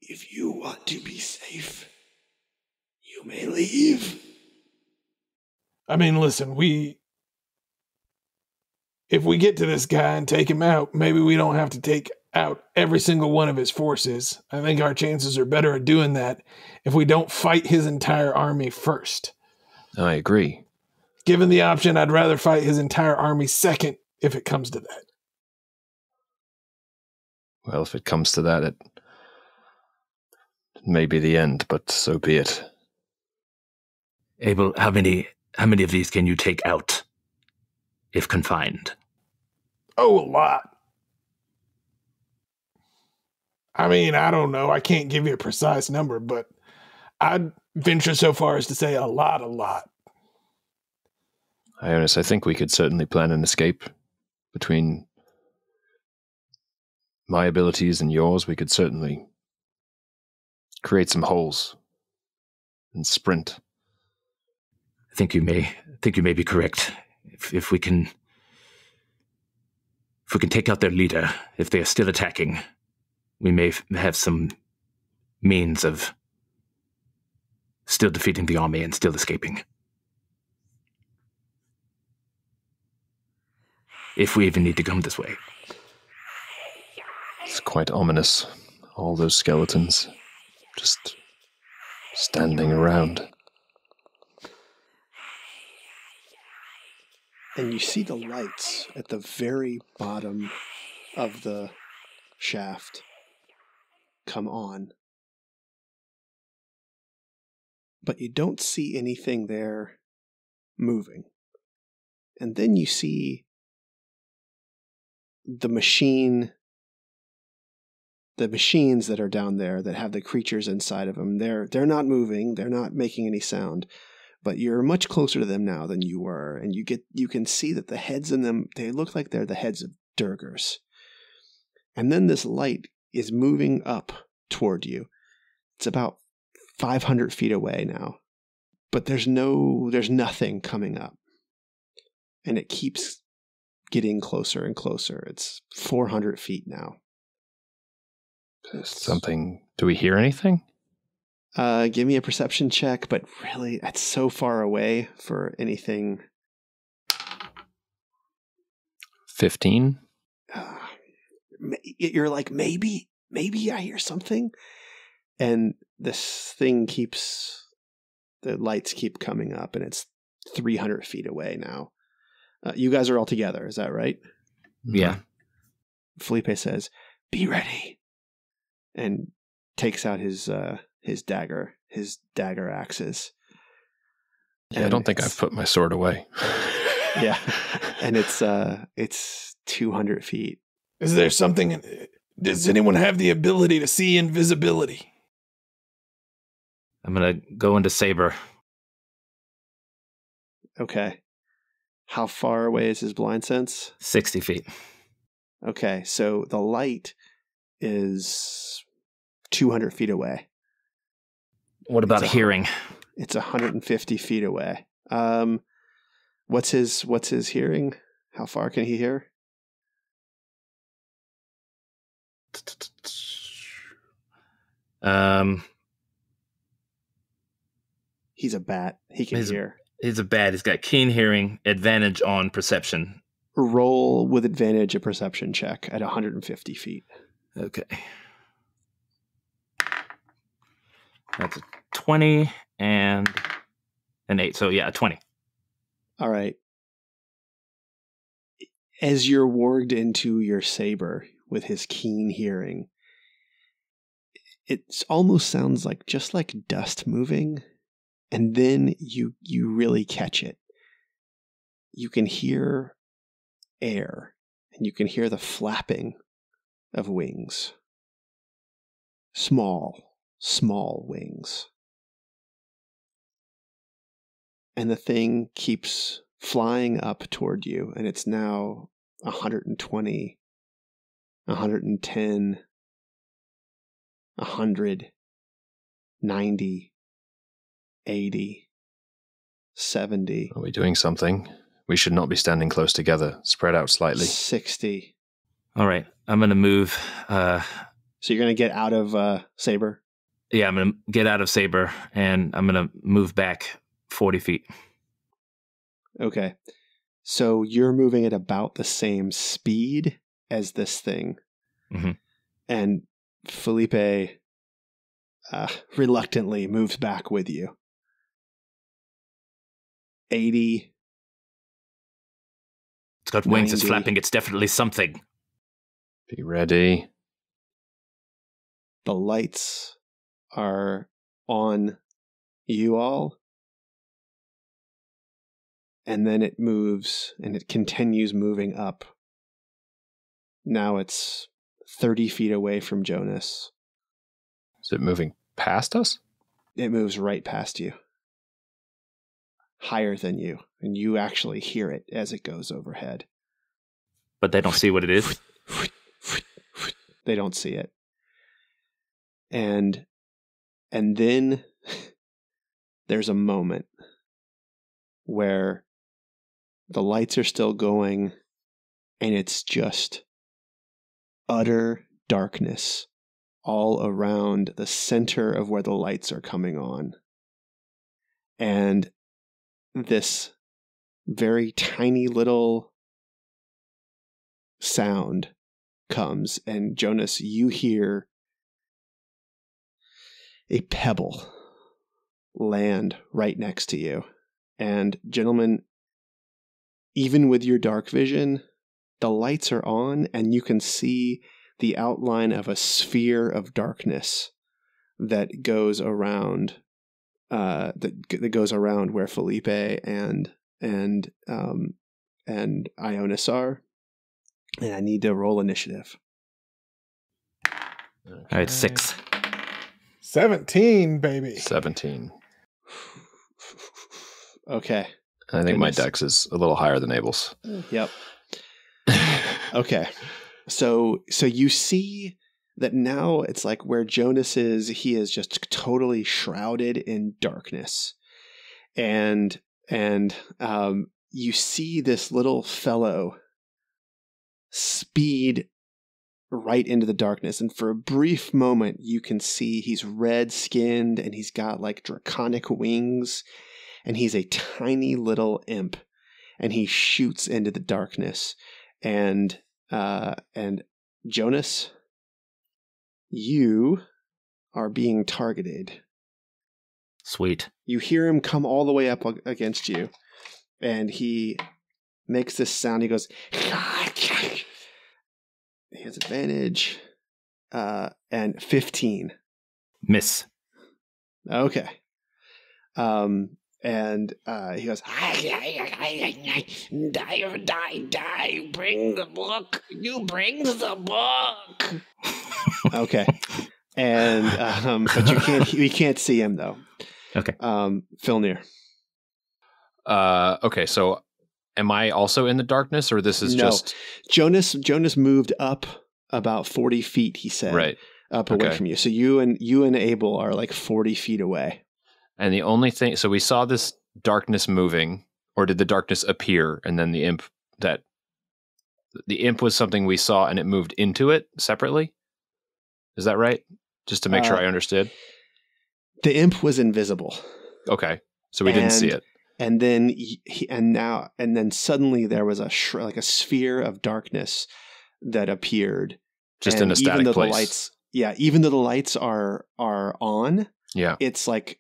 If you want to be safe, you may leave. I mean, listen, if we get to this guy and take him out, maybe we don't have to take out every single one of his forces. I think our chances are better at doing that if we don't fight his entire army first. I agree. Given the option, I'd rather fight his entire army second if it comes to that. Well, if it comes to that, it may be the end, but so be it. Abel, how many of these can you take out, if confined? Oh, a lot. I mean, I don't know. I can't give you a precise number, but I'd venture so far as to say a lot. Ionus, I think we could certainly plan an escape between my abilities and yours. We could certainly create some holes and sprint. I think you may be correct. If we can take out their leader, if they are still attacking, we may have some means of still defeating the army and still escaping. If we even need to come this way. It's quite ominous. All those skeletons just standing around. And you see the lights at the very bottom of the shaft come on. But you don't see anything there moving. And then you see the machines that are down there that have the creatures inside of them. They're not moving, they're not making any sound, but you're much closer to them now than you were, and you can see that the heads in them, they look like they're the heads of Durgers. And then this light is moving up toward you. It's about 500 feet away now, but there's nothing coming up, and it keeps getting closer and closer. It's 400 feet now. Something. Do we hear anything? Give me a perception check, but really, that's so far away for anything. 15? You're like, maybe maybe I hear something. And this thing the lights keep coming up, and it's 300 feet away now. You guys are all together, is that right? Yeah. Felipe says, "Be ready," and takes out his dagger axes. Yeah, I don't think I've put my sword away. Yeah, and it's 200 feet. Is there something? Does anyone have the ability to see invisibility? I'm going to go into Saber. Okay. How far away is his blind sense? 60 feet. Okay, so the light is 200 feet away. What about hearing? It's 150 feet away. What's his hearing? How far can he hear? He's a bat. He can hear. He's a bat. He's got keen hearing, advantage on perception. Roll with advantage a perception check at 150 feet. Okay. That's a 20 and an 8. So yeah, a 20. All right. As you're warged into your saber with his keen hearing, it almost sounds like just like dust moving, and then you really catch it. You can hear air, and you can hear the flapping of wings. Small wings. And the thing keeps flying up toward you, and it's now 120, 110, 100, 90, 80, 70. Are we doing something? We should not be standing close together. Spread out slightly. 60. All right. I'm going to move. So you're going to get out of Saber? Yeah, I'm going to get out of Saber, and I'm going to move back 40 feet. Okay. So you're moving at about the same speed as this thing. Mm-hmm. And Felipe reluctantly moves back with you. 80. It's got wings. 90. It's flapping. It's definitely something. Be ready. The lights are on you all. And then it moves, and it continues moving up. Now it's 30 feet away from Jonas. Is it moving past us? It moves right past you. Higher than you. And you actually hear it as it goes overhead. But they don't see what it is. They don't see it. And then there's a moment where the lights are still going, and it's just utter darkness all around the center of where the lights are coming on. And this very tiny little sound comes, and Jonas, you hear a pebble land right next to you. And gentlemen, even with your dark vision, the lights are on, and you can see the outline of a sphere of darkness that goes around that goes around where Felipe and Ionus are. And I need to roll initiative. All right, 6. 17, baby. 17. Okay. I think my dex is a little higher than Abel's. Yep. Okay. So you see that now it's like where Jonas is, he is just totally shrouded in darkness. And you see this little fellow speed right into the darkness. And for a brief moment, you can see he's red-skinned and he's got like draconic wings. And he's a tiny little imp, and he shoots into the darkness. And Jonas, You are being targeted. Sweet. You hear him come all the way up against you, and he makes this sound. He goes, he has advantage, and 15. Miss. Okay. And he goes, die, bring the book. You bring the book. Okay. And, but you can't see him though. Okay. Filnyr. Okay, so am I also in the darkness, or this is just... Jonas moved up about 40 feet, he said. Right. Up away from you. So you and Abel are like 40 feet away. And the only thing... So we saw this darkness moving, or did the darkness appear, and then the imp was something we saw and it moved into it separately? Is that right? Just to make sure I understood. The imp was invisible. Okay. So we didn't see it. And then then suddenly there was a sphere of darkness that appeared. Just in a static place. Even though the lights are on, it's like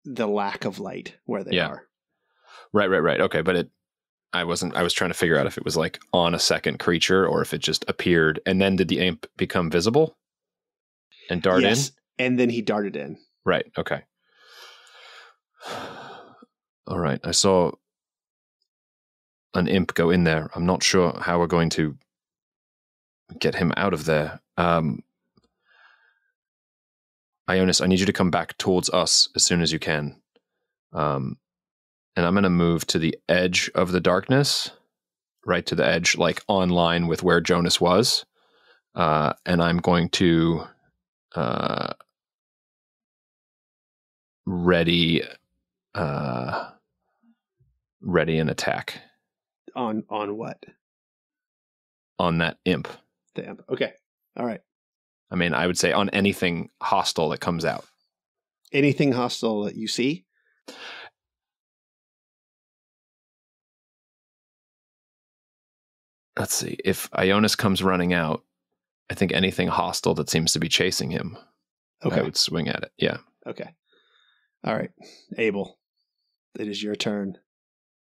the lack of light where they are. Right. Okay, but I was trying to figure out if it was like on a second creature or if it just appeared, and then did the imp become visible and dart in? And then he darted in. Right. Okay. All right. I saw an imp go in there. I'm not sure how we're going to get him out of there. Ionus, I need you to come back towards us as soon as you can. And I'm going to move to the edge of the darkness, right to the edge, like on line with where Jonas was. And I'm going to ready an attack. On what? On that imp. The imp. Okay. All right. I mean, I would say on anything hostile that comes out. Anything hostile that you see? Let's see. If Ionus comes running out, I think anything hostile that seems to be chasing him, I would swing at it. Yeah. Okay. All right. Abel, it is your turn.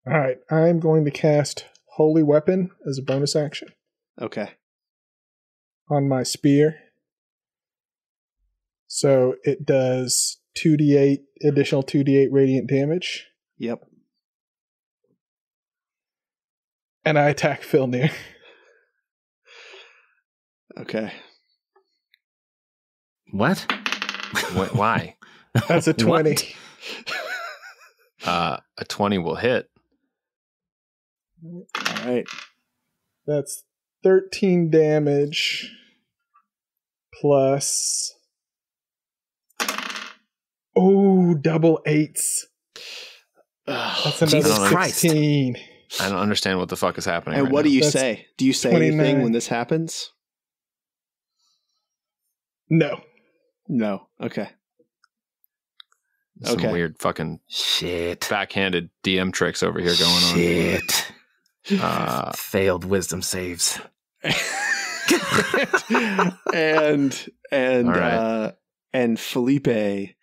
All right. I'm going to cast Holy Weapon as a bonus action. Okay. On my spear. So it does 2d8, additional 2d8 radiant damage. Yep. And I attack Filnyr. Okay. What? Why? That's a 20. A 20 will hit. All right. That's 13 damage plus... double 8s. That's another 16. I don't understand what the fuck is happening. And right what now. do you say? Do you say 29. anything when this happens? No. No. Okay. Some weird fucking backhanded DM tricks over here going on. Failed wisdom saves. and right. And Felipe,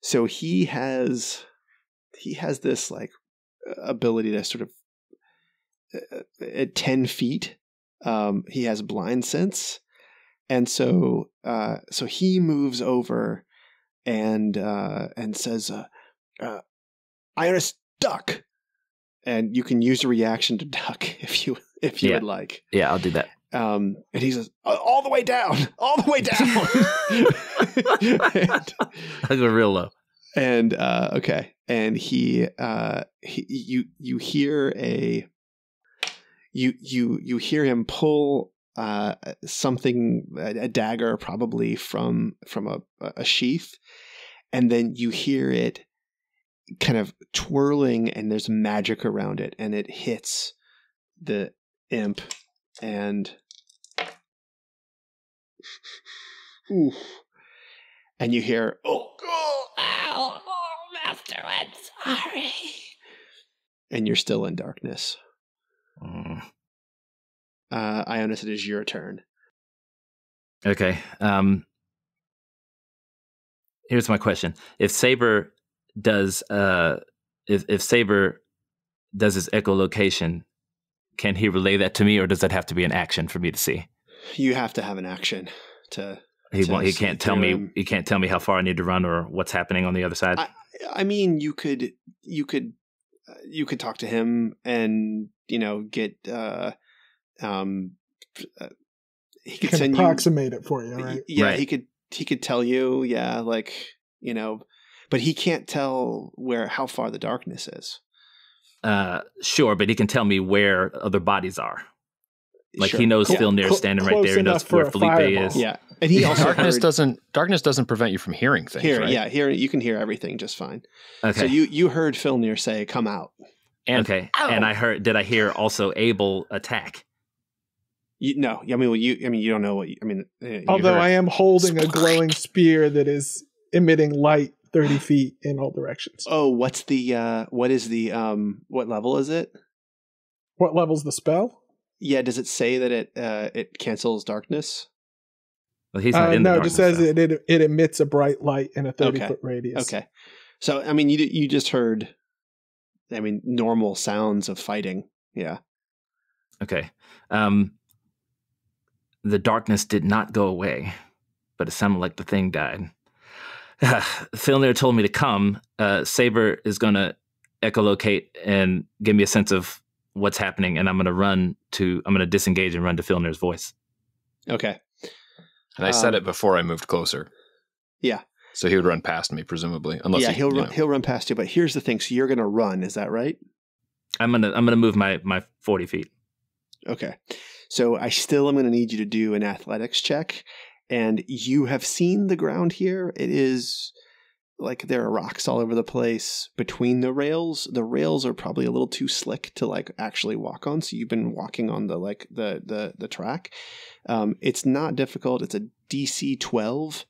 so he has this like ability to sort of at 10 feet, he has blind sense, and so he moves over and says, "Ionus, duck," and you can use a reaction to duck if you would like. Yeah, I'll do that. And he says, all the way down. I'll go real low. And, okay. And you hear him pull, something, a dagger probably from a sheath. And then you hear it kind of twirling and there's magic around it and it hits the imp and you hear, ow, master, I'm sorry. And you're still in darkness. Ionus, it is your turn. Okay. Here's my question: if Saber does, if Saber does his echolocation, can he relay that to me, or does that have to be an action for me to see? You have to have an action to. He to can't see tell through me. him. He can't tell me how far I need to run or what's happening on the other side. I mean, you could talk to him and get he could Can send approximate it for you, right? Yeah, Right. he could tell you, but he can't tell how far the darkness is. Sure, but he can tell me where other bodies are. Like Sure. he knows Cool. Filnyr standing right Close there. He knows enough for where a Felipe fireball. is. Yeah, and he also heard, Darkness doesn't prevent you from hearing things. hear. Right? Yeah, hear. You can hear everything just fine. Okay. So you heard Filnyr say, "Come out." And Okay. And did I hear also Abel attack? You don't know what. Although I am holding a glowing spear that is emitting light 30 feet in all directions. Oh, what level is it? What level's the spell? Yeah, does it say that it cancels darkness? Well, he's not in the no, it darkness. just says though. it emits a bright light in a 30 Okay. foot radius. Okay. So, you just heard, normal sounds of fighting. Yeah. Okay. The darkness did not go away, but it sounded like the thing died. Filnyr told me to come. Saber is going to echolocate and give me a sense of what's happening, and I'm going to disengage and run to Filnyr's voice. Okay. And I said it before I moved closer. Yeah. So he would run past me, presumably. Unless he'll run past you, but here's the thing. So you're going to run. Is that right? I'm going to move my 40 feet. Okay. So I still am going to need you to do an athletics check. And you have seen the ground here. It is like there are rocks all over the place between the rails. The rails are probably a little too slick to actually walk on. So you've been walking on the track. It's not difficult. It's a DC 12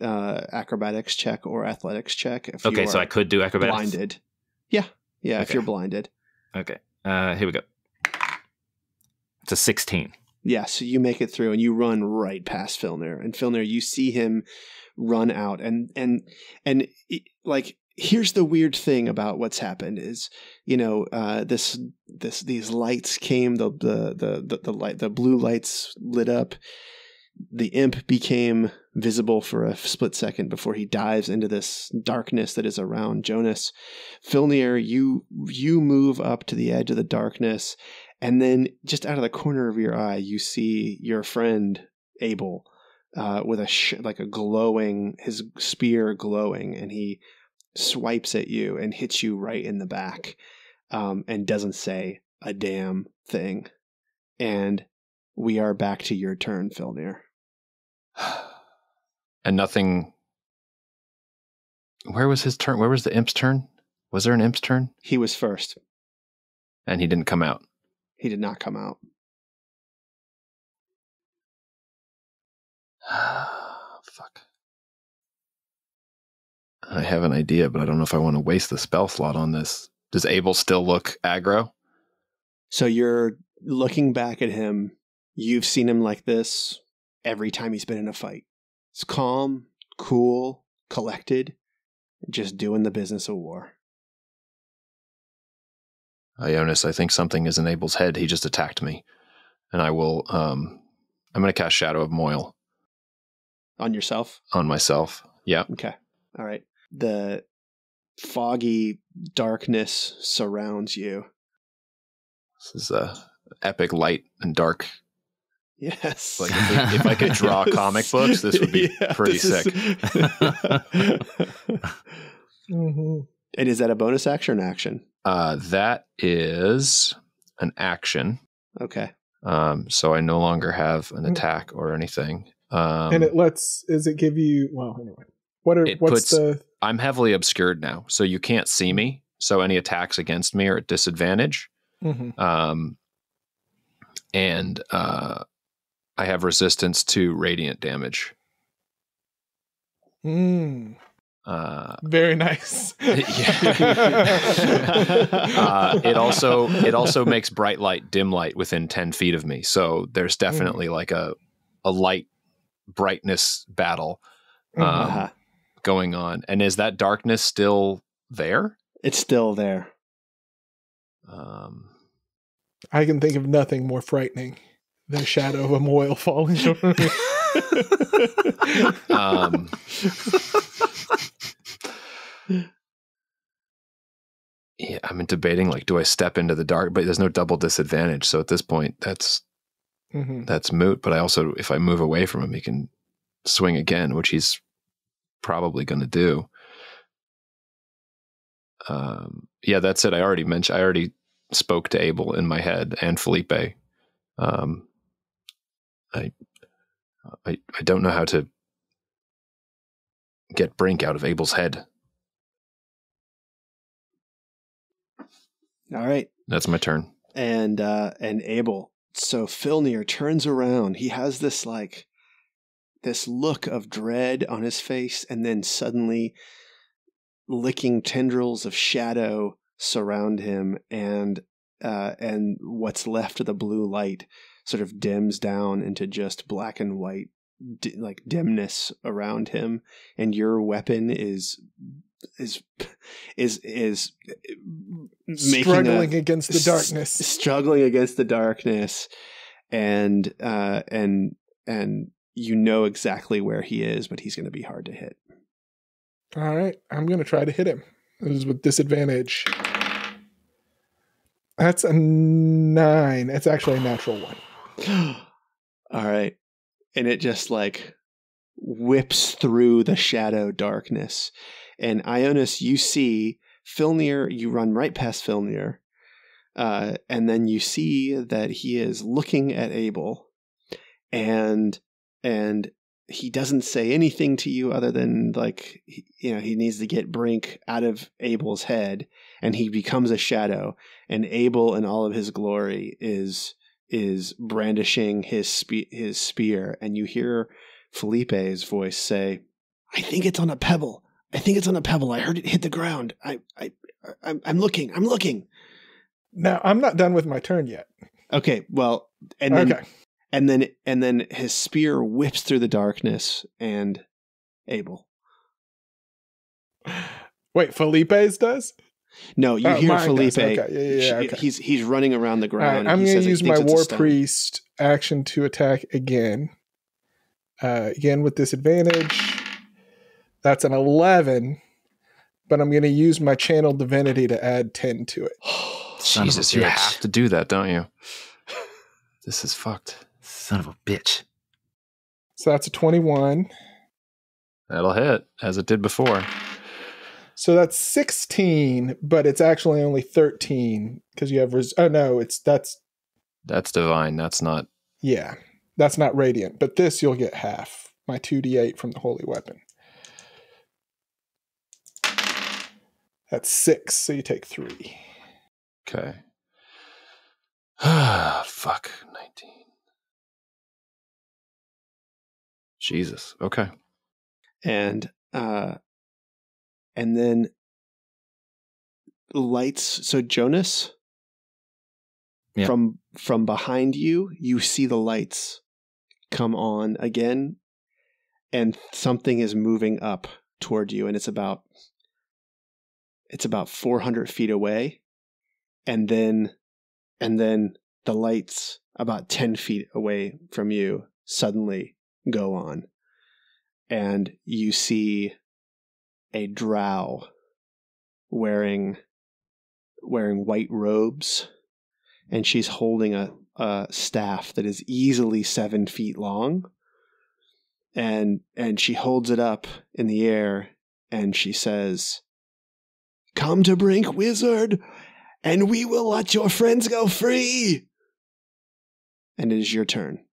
acrobatics check or athletics check. If Okay, you so are I could do acrobatics. blinded. Yeah. If Okay. you're blinded. Okay. Here we go. It's a 16. Yeah, so you make it through and you run right past Filnyr. And Filnyr, you see him run out. And here's the weird thing about what's happened is, these lights came, the blue lights lit up. The imp became visible for a split second before he dives into this darkness that is around Jonas. Filnyr, you move up to the edge of the darkness, and then just out of the corner of your eye, you see your friend Abel with his spear glowing, and he swipes at you and hits you right in the back, and doesn't say a damn thing. And we are back to your turn, Filnyr. And nothing. Where was his turn? Where was the imp's turn? Was there an imp's turn? He was first. And he didn't come out. He did not come out. Fuck. I have an idea, but I don't know if I want to waste the spell slot on this. Does Abel still look aggro? So you're looking back at him. You've seen him like this every time he's been in a fight. It's calm, cool, collected, just doing the business of war. Ionus, I think something is in Abel's head. He just attacked me. And I will, I'm going to cast Shadow of Moil. On yourself? On myself. Yeah. Okay. All right. The foggy darkness surrounds you. This is epic light and dark. Yes. Like if I could draw comic books, this would be pretty sick. Mm-hmm. And is that a bonus action or an action? That is an action. Okay. So I no longer have an attack or anything. And does it give you, well, anyway, I'm heavily obscured now, so you can't see me. So any attacks against me are at disadvantage. Mm-hmm. And I have resistance to radiant damage. Very nice. It also makes bright light dim light within 10 feet of me. So there's definitely like a light brightness battle Uh-huh. going on. And is that darkness still there? It's still there. I can think of nothing more frightening than a shadow of a moil falling over me. Yeah, I'm debating, like, do I step into the dark? But there's no double disadvantage. So at this point, that's moot. But I also, if I move away from him, he can swing again, which he's probably going to do. Yeah, that's it. I already spoke to Abel in my head and Felipe. I don't know how to get Brink out of Abel's head. All right. That's my turn. And Abel. So Filnyr turns around. He has this look of dread on his face, and then suddenly licking tendrils of shadow surround him, and what's left of the blue light sort of dims down into just black and white, like dimness around him, and your weapon is struggling against the darkness. Struggling against the darkness, and you know exactly where he is, but he's going to be hard to hit. All right, I'm going to try to hit him. This is with disadvantage. That's a 9. It's actually a natural 1. All right. And it just like whips through the shadow darkness. And Ionus, you see Filnyr, you run right past Filnyr. And then you see that he is looking at Abel, and he doesn't say anything to you other than, like, he needs to get Brink out of Abel's head, and he becomes a shadow, and Abel in all of his glory is brandishing his spear, and you hear Felipe's voice say, I think it's on a pebble. I heard it hit the ground. I'm looking. Now, I'm not done with my turn yet. Okay, well, and then his spear whips through the darkness, and Abel. Wait, Felipe's does? No, you hear Felipe. Does. Okay. Yeah. Okay. He's running around the ground. Right, I'm going to use my War Priest action to attack again. Again with disadvantage. That's an 11, but I'm going to use my Channel Divinity to add 10 to it. Jesus, you have to do that, don't you? This is fucked. Son of a bitch. So that's a 21. That'll hit, as it did before. So that's 16, but it's actually only 13 because you have that's divine. That's not. Yeah, that's not radiant. But this you'll get half. My 2d8 from the holy weapon. That's 6, so you take 3. Okay. Fuck. 19. Jesus. Okay. And then lights. So Jonas, yeah. from behind you, you see the lights come on again, and something is moving up toward you, and it's about 400 feet away, and then the lights about 10 feet away from you suddenly go on, and you see a drow wearing white robes, and she's holding a staff that is easily 7 feet long, and she holds it up in the air, and she says, "Come to Brink, wizard, and we will let your friends go free." And it is your turn.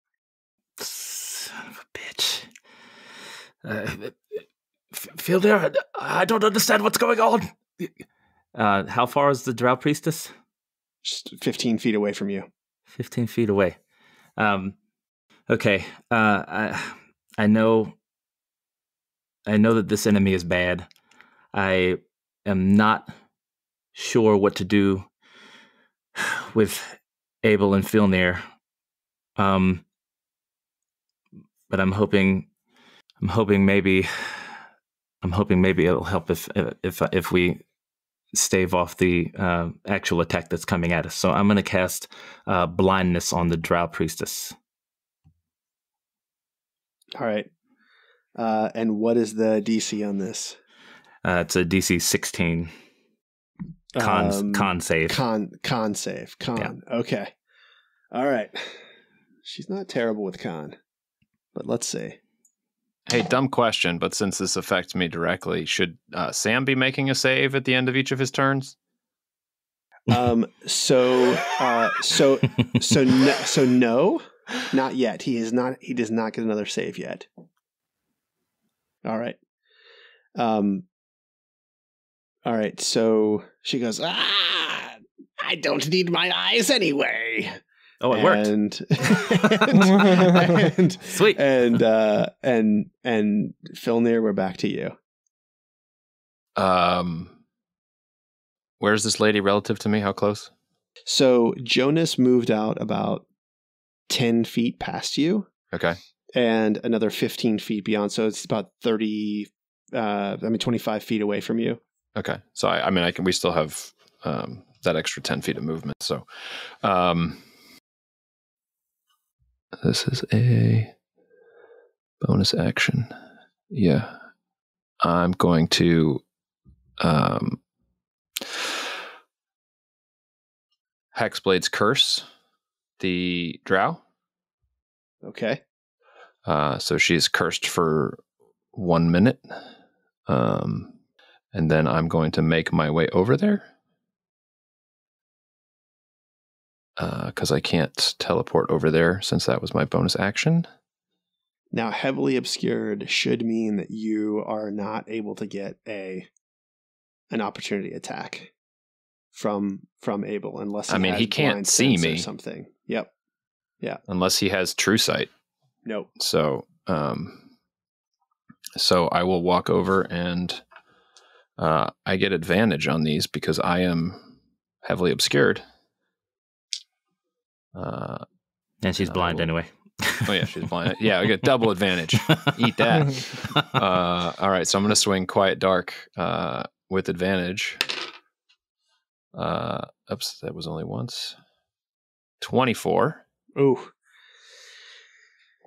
Son of a bitch. Filnyr, I don't understand what's going on. How far is the Drow Priestess? Just 15 feet away from you. 15 feet away. Okay. I know that this enemy is bad. I am not sure what to do with Abel and Filnyr. but I'm hoping maybe it'll help if we stave off the actual attack that's coming at us. So I'm going to cast blindness on the Drow priestess. All right. And what is the DC on this? It's a DC 16 con save. Con save. Yeah. Okay. All right. She's not terrible with con, but let's see. Hey, dumb question, but since this affects me directly, should Sam be making a save at the end of each of his turns? No, not yet. He does not get another save yet. All right. All right. So she goes, I don't need my eyes anyway. Oh, it worked. And Sweet. And Filnyr, we're back to you. Where's this lady relative to me? How close? So Jonas moved out about 10 feet past you. Okay. And another 15 feet beyond. So it's about 25 feet away from you. Okay. So we still have that extra 10 feet of movement. So this is a bonus action. Yeah. I'm going to Hexblade's Curse the drow. Okay. So she's cursed for 1 minute. And then I'm going to make my way over there. Because I can't teleport over there since that was my bonus action. Now, heavily obscured should mean that you are not able to get an opportunity attack from Abel unless he can't see me or something. Yep. Yeah. Unless he has true sight. Nope. So I will walk over and I get advantage on these because I am heavily obscured. And she's blind anyway. Oh yeah, she's blind. Yeah, I get double advantage. Eat that. All right, so I'm going to swing Quiet Dark with advantage. Oops, that was only once. 24. Ooh.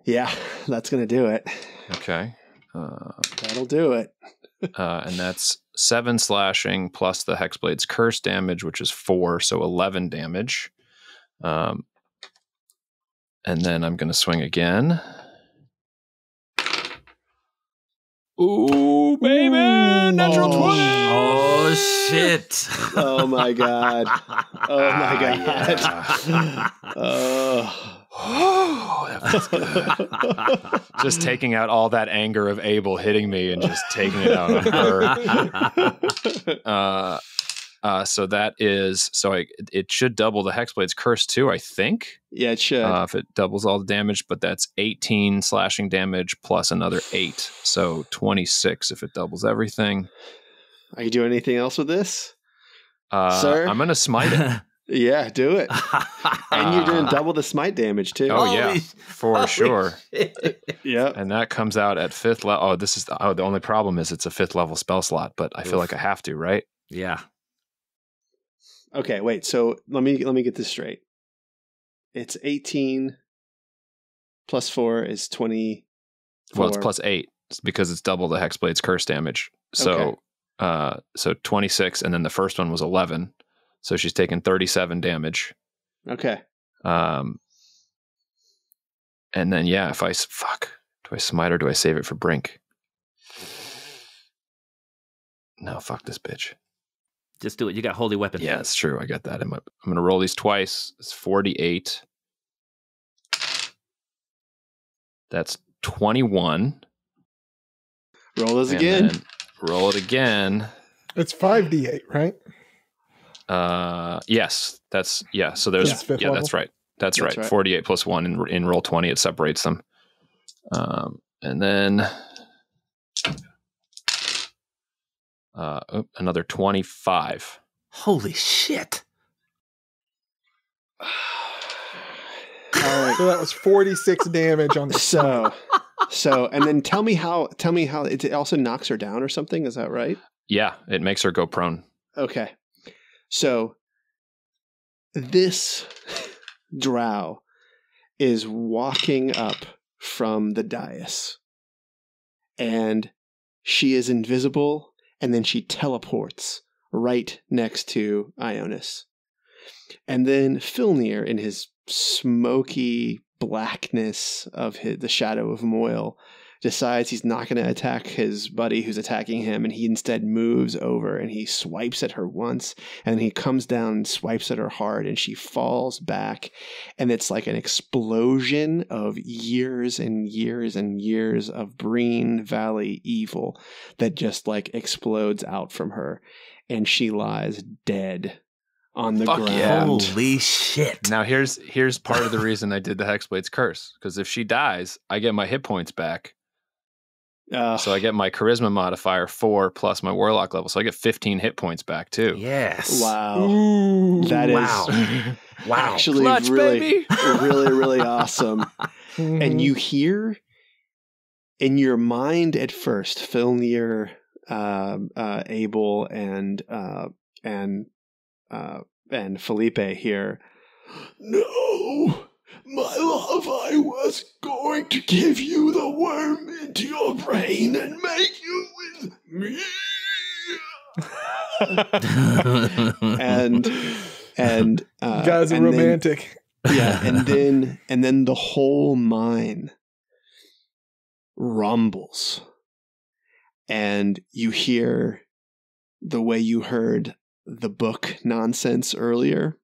Yeah, that's going to do it. Okay. That'll do it. And that's 7 slashing plus the Hexblade's Curse damage, which is 4, so 11 damage. And then I'm going to swing again. Ooh, baby! Natural 20! Oh, shit. Oh, my God. Oh, my God. Yeah. Oh, that feels good. Just taking out all that anger of Abel hitting me and just taking it out on her. So that is, it should double the Hexblade's Curse too, I think. Yeah, it should. If it doubles all the damage, but that's 18 slashing damage plus another 8. So 26 if it doubles everything. Are you doing anything else with this? Sir? I'm going to smite it. Yeah, do it. And you're doing double the smite damage too. Oh, yeah, for sure. Yeah. And that comes out at 5th level. Oh, the only problem is it's a 5th level spell slot, but I feel like I have to, right? Yeah. Okay, wait. So let me get this straight. It's 18 plus 4 is 24. Well, it's plus 8 because it's double the Hexblade's Curse damage. So, Okay. So 26, and then the first one was 11. So she's taken 37 damage. Okay. And then do I smite or do I save it for Brink? No, fuck this bitch. Just do it. You got holy weapon. Yeah, it's true. I got that. I'm going to roll these twice. It's 48. That's 21. Roll those again. Roll it again. It's 5d8, right? Yes. So there's fifth level? that's right. That's right. 48 plus 1 in roll 20, it separates them. And then another 25. Holy shit. All right. So that was 46 damage on the So So, and then tell me how it also knocks her down or something. Is that right? Yeah, it makes her go prone. Okay. So this drow is walking up from the dais, and she is invisible, and then she teleports right next to Ionus. And then Filnyr, in his smoky blackness of the shadow of Moyle, decides he's not going to attack his buddy who's attacking him, and he instead moves over and he swipes at her once, and he comes down and swipes at her hard, and she falls back, and it's like an explosion of years and years and years of Breen Valley evil that just like explodes out from her, and she lies dead on the ground. Yeah. Holy shit. Now here's part of the reason I did the Hexblade's Curse, because if she dies, I get my hit points back. So I get my charisma modifier 4 plus my warlock level, so I get 15 hit points back too. Yes. Wow. Ooh. That is Wow. actually Clutch, really, baby. really, really awesome. And you hear in your mind at first, Filnyr, Abel, and Felipe here. No, my love, I was going to give you the worm into your brain and make you with me. and You guys are and romantic. Then, yeah, and then the whole mine rumbles, and you hear the way you heard the book nonsense earlier.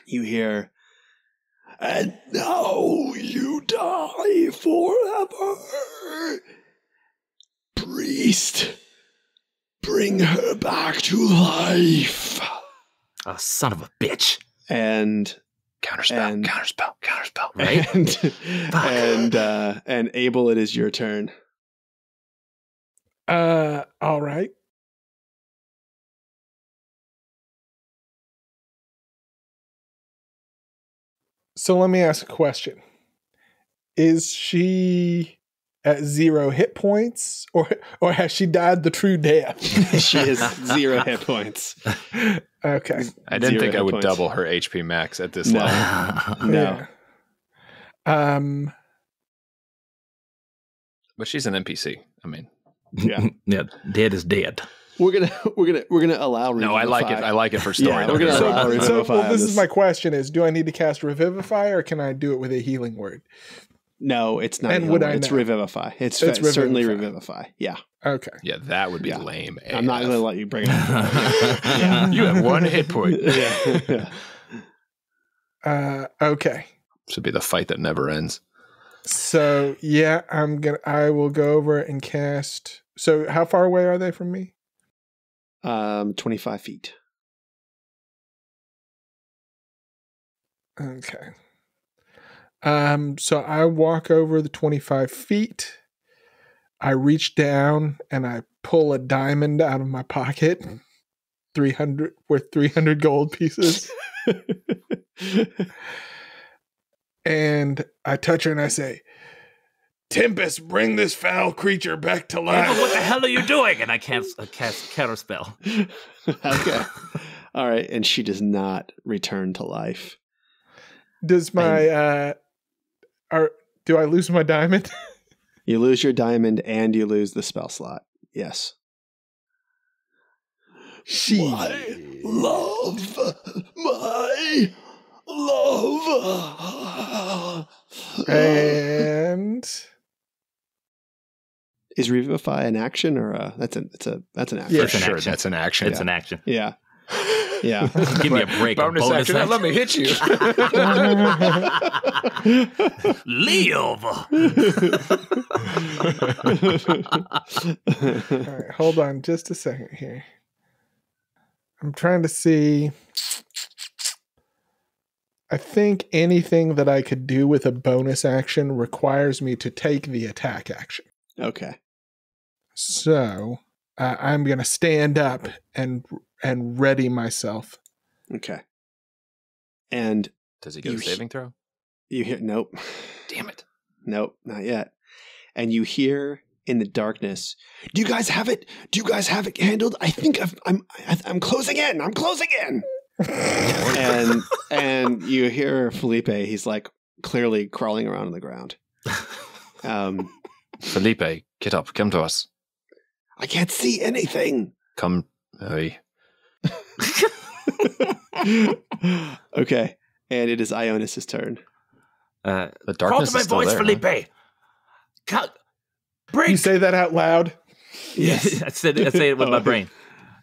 You hear, and now you die forever. Priest, bring her back to life. Oh, son of a bitch. And Counterspell. Right? and Abel, it is your turn. All right. So let me ask a question. Is she at 0 hit points, or has she died the true death? She has 0 hit points. Okay. I didn't 0 think I hit would points. double her HP max at this No. level. No. Yeah. But she's an NPC. I mean, Yeah. Yeah, dead is dead. We're gonna allow Revivify. no, I like it. I like it for story. Yeah, we're gonna though. allow Revivify. Well, this on is my question: is do I need to cast Revivify, or can I do it with a healing word? No, it's not. And would I It's know? Revivify. It's It's certainly Revivify. Revivify. Yeah. Okay. Yeah, that would be Yeah. lame. I'm not AF. gonna let you bring it up. You have 1 hit point. Yeah. Okay. This would be the fight that never ends. So yeah, I will go over and cast. So how far away are they from me? 25 feet. Okay. So I walk over the 25 feet. I reach down and I pull a diamond out of my pocket. 300 gold pieces. And I touch her and I say, Tempest, bring this foul creature back to life. What the hell are you doing? And I cast counterspell. Okay. All right. And she does not return to life. Does my do I lose my diamond? You lose your diamond and you lose the spell slot. Yes. My love. And Is Revivify an action or that's an action? Yeah, It's an Sure, action. that's an action. It's an action. Yeah. Yeah. Give me a break. Bonus action. Let me hit you. Leave. all right, hold on just a second here. I'm trying to see. I think anything that I could do with a bonus action requires me to take the attack action. Okay. So I'm going to stand up and ready myself. Okay. And Does he get You a saving throw? you hear nope. Damn it. Nope, not yet. and you hear in the darkness, "Do you guys have it? Do you guys have it handled? I think I'm closing in. I'm closing in." and you hear Felipe. He's like clearly crawling around on the ground. Felipe, get up. Come to us. I can't see anything. Come. Hey. Okay, and it is Ionis' turn. The Call darkness to my is still voice, there. Felipe. Break. You say that out loud? Yes. I say it with my brain.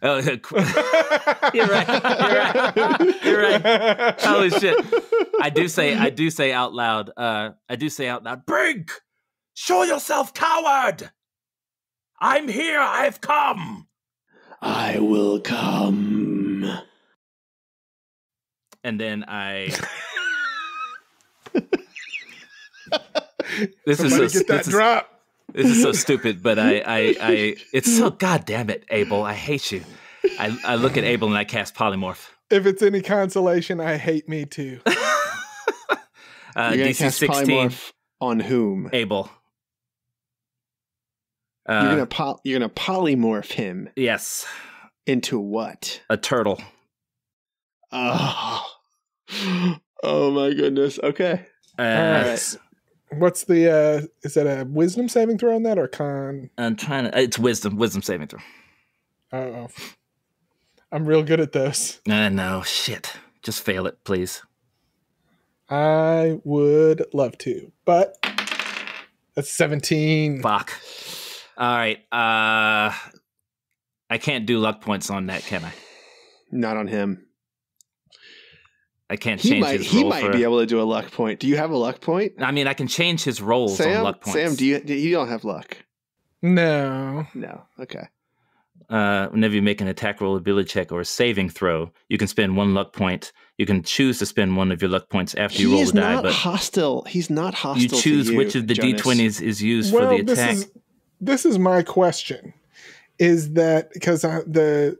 Oh, you're right. You're right. Holy shit! I do say out loud. Brink, show yourself, coward! I'm here. I've come. I will come. And then I. This Somebody is so. get that drop. This is so stupid, but I it's so goddamn it, Abel. I hate you. I look at Abel and I cast polymorph. If it's any consolation, I hate me too. You're gonna DC cast 16. polymorph on whom? Abel. You're gonna polymorph him Yes, into what? a turtle. Oh, oh my goodness. Okay. All right. What's the is that a wisdom saving throw on that or con? I'm trying to. It's wisdom saving throw. Oh, I'm real good at those. No, shit. Just fail it, please. I would love to, but that's 17. Fuck. All right. I can't do luck points on that, can I? Not on him. I can't change his roll. He might be able to do a luck point. Do you have a luck point? I mean, I can change his rolls Sam, on luck points. Sam, you don't have luck? No. No. Okay. Whenever you make an attack roll, ability check, or a saving throw, you can spend 1 luck point. You can choose to spend 1 of your luck points after you roll the die. But hostile. He's not hostile. you choose to you, which of the Jonas. D20s is used for the attack. This is my question. Is that because the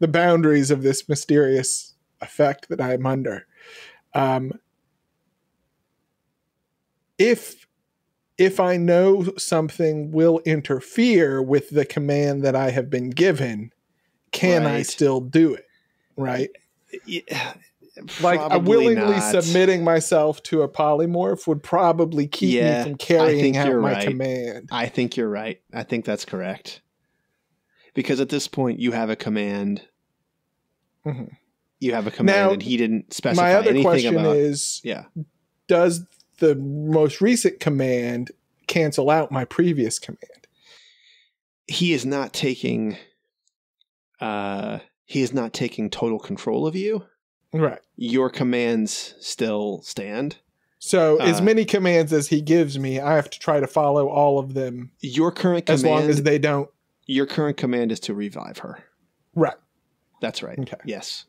boundaries of this mysterious effect that I'm under? If I know something will interfere with the command that I have been given, can I Right. still do it? Right? Yeah, Like I'm probably willingly not. submitting myself to a polymorph would probably keep Yeah, me from I carrying think out you're my right. command. I think you're right. I think that's correct. Because at this point, you have a command. Mhm. You have a command, Now, and he didn't specify My other anything question about. is, Yeah. does the most recent command cancel out my previous command? He is not taking. He is not taking total control of you. Right. Your commands still stand. So as many commands as he gives me, I have to try to follow all of them Your current as command. long as they don't. Your current command is to revive her. Right. That's right. Okay. Yes.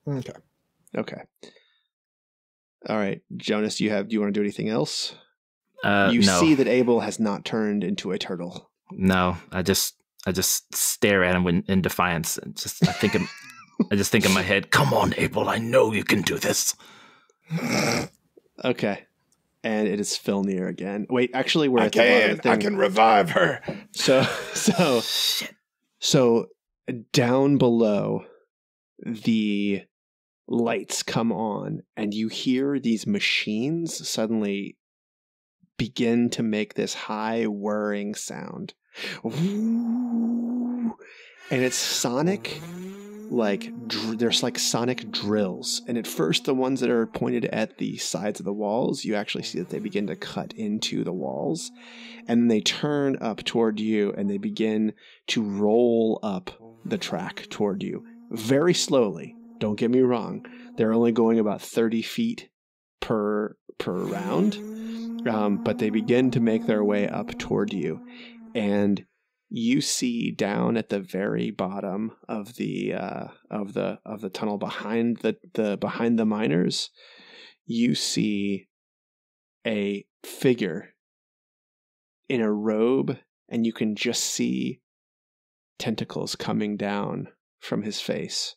Okay. Okay. All right, Jonas. Do you want to do anything else? No. You see that Abel has not turned into a turtle. No, I just stare at him in defiance. And I just think in my head, "Come on, Abel, I know you can do this." Okay. And it is Filnyr again. Wait, actually, we're at the bottom of the thing. I can revive her. Shit. So down below, the lights come on, and you hear these machines suddenly begin to make this high whirring sound. Ooh. And it's sonic, there's like sonic drills. And at first, the ones that are pointed at the sides of the walls, you actually see that they begin to cut into the walls. And then they turn up toward you, and they begin to roll up the track toward you. Very slowly. Don't get me wrong. They're only going about 30 feet per round. But they begin to make their way up toward you. And you see down at the very bottom of the tunnel behind the miners, you see a figure in a robe, and you can just see tentacles coming down from his face.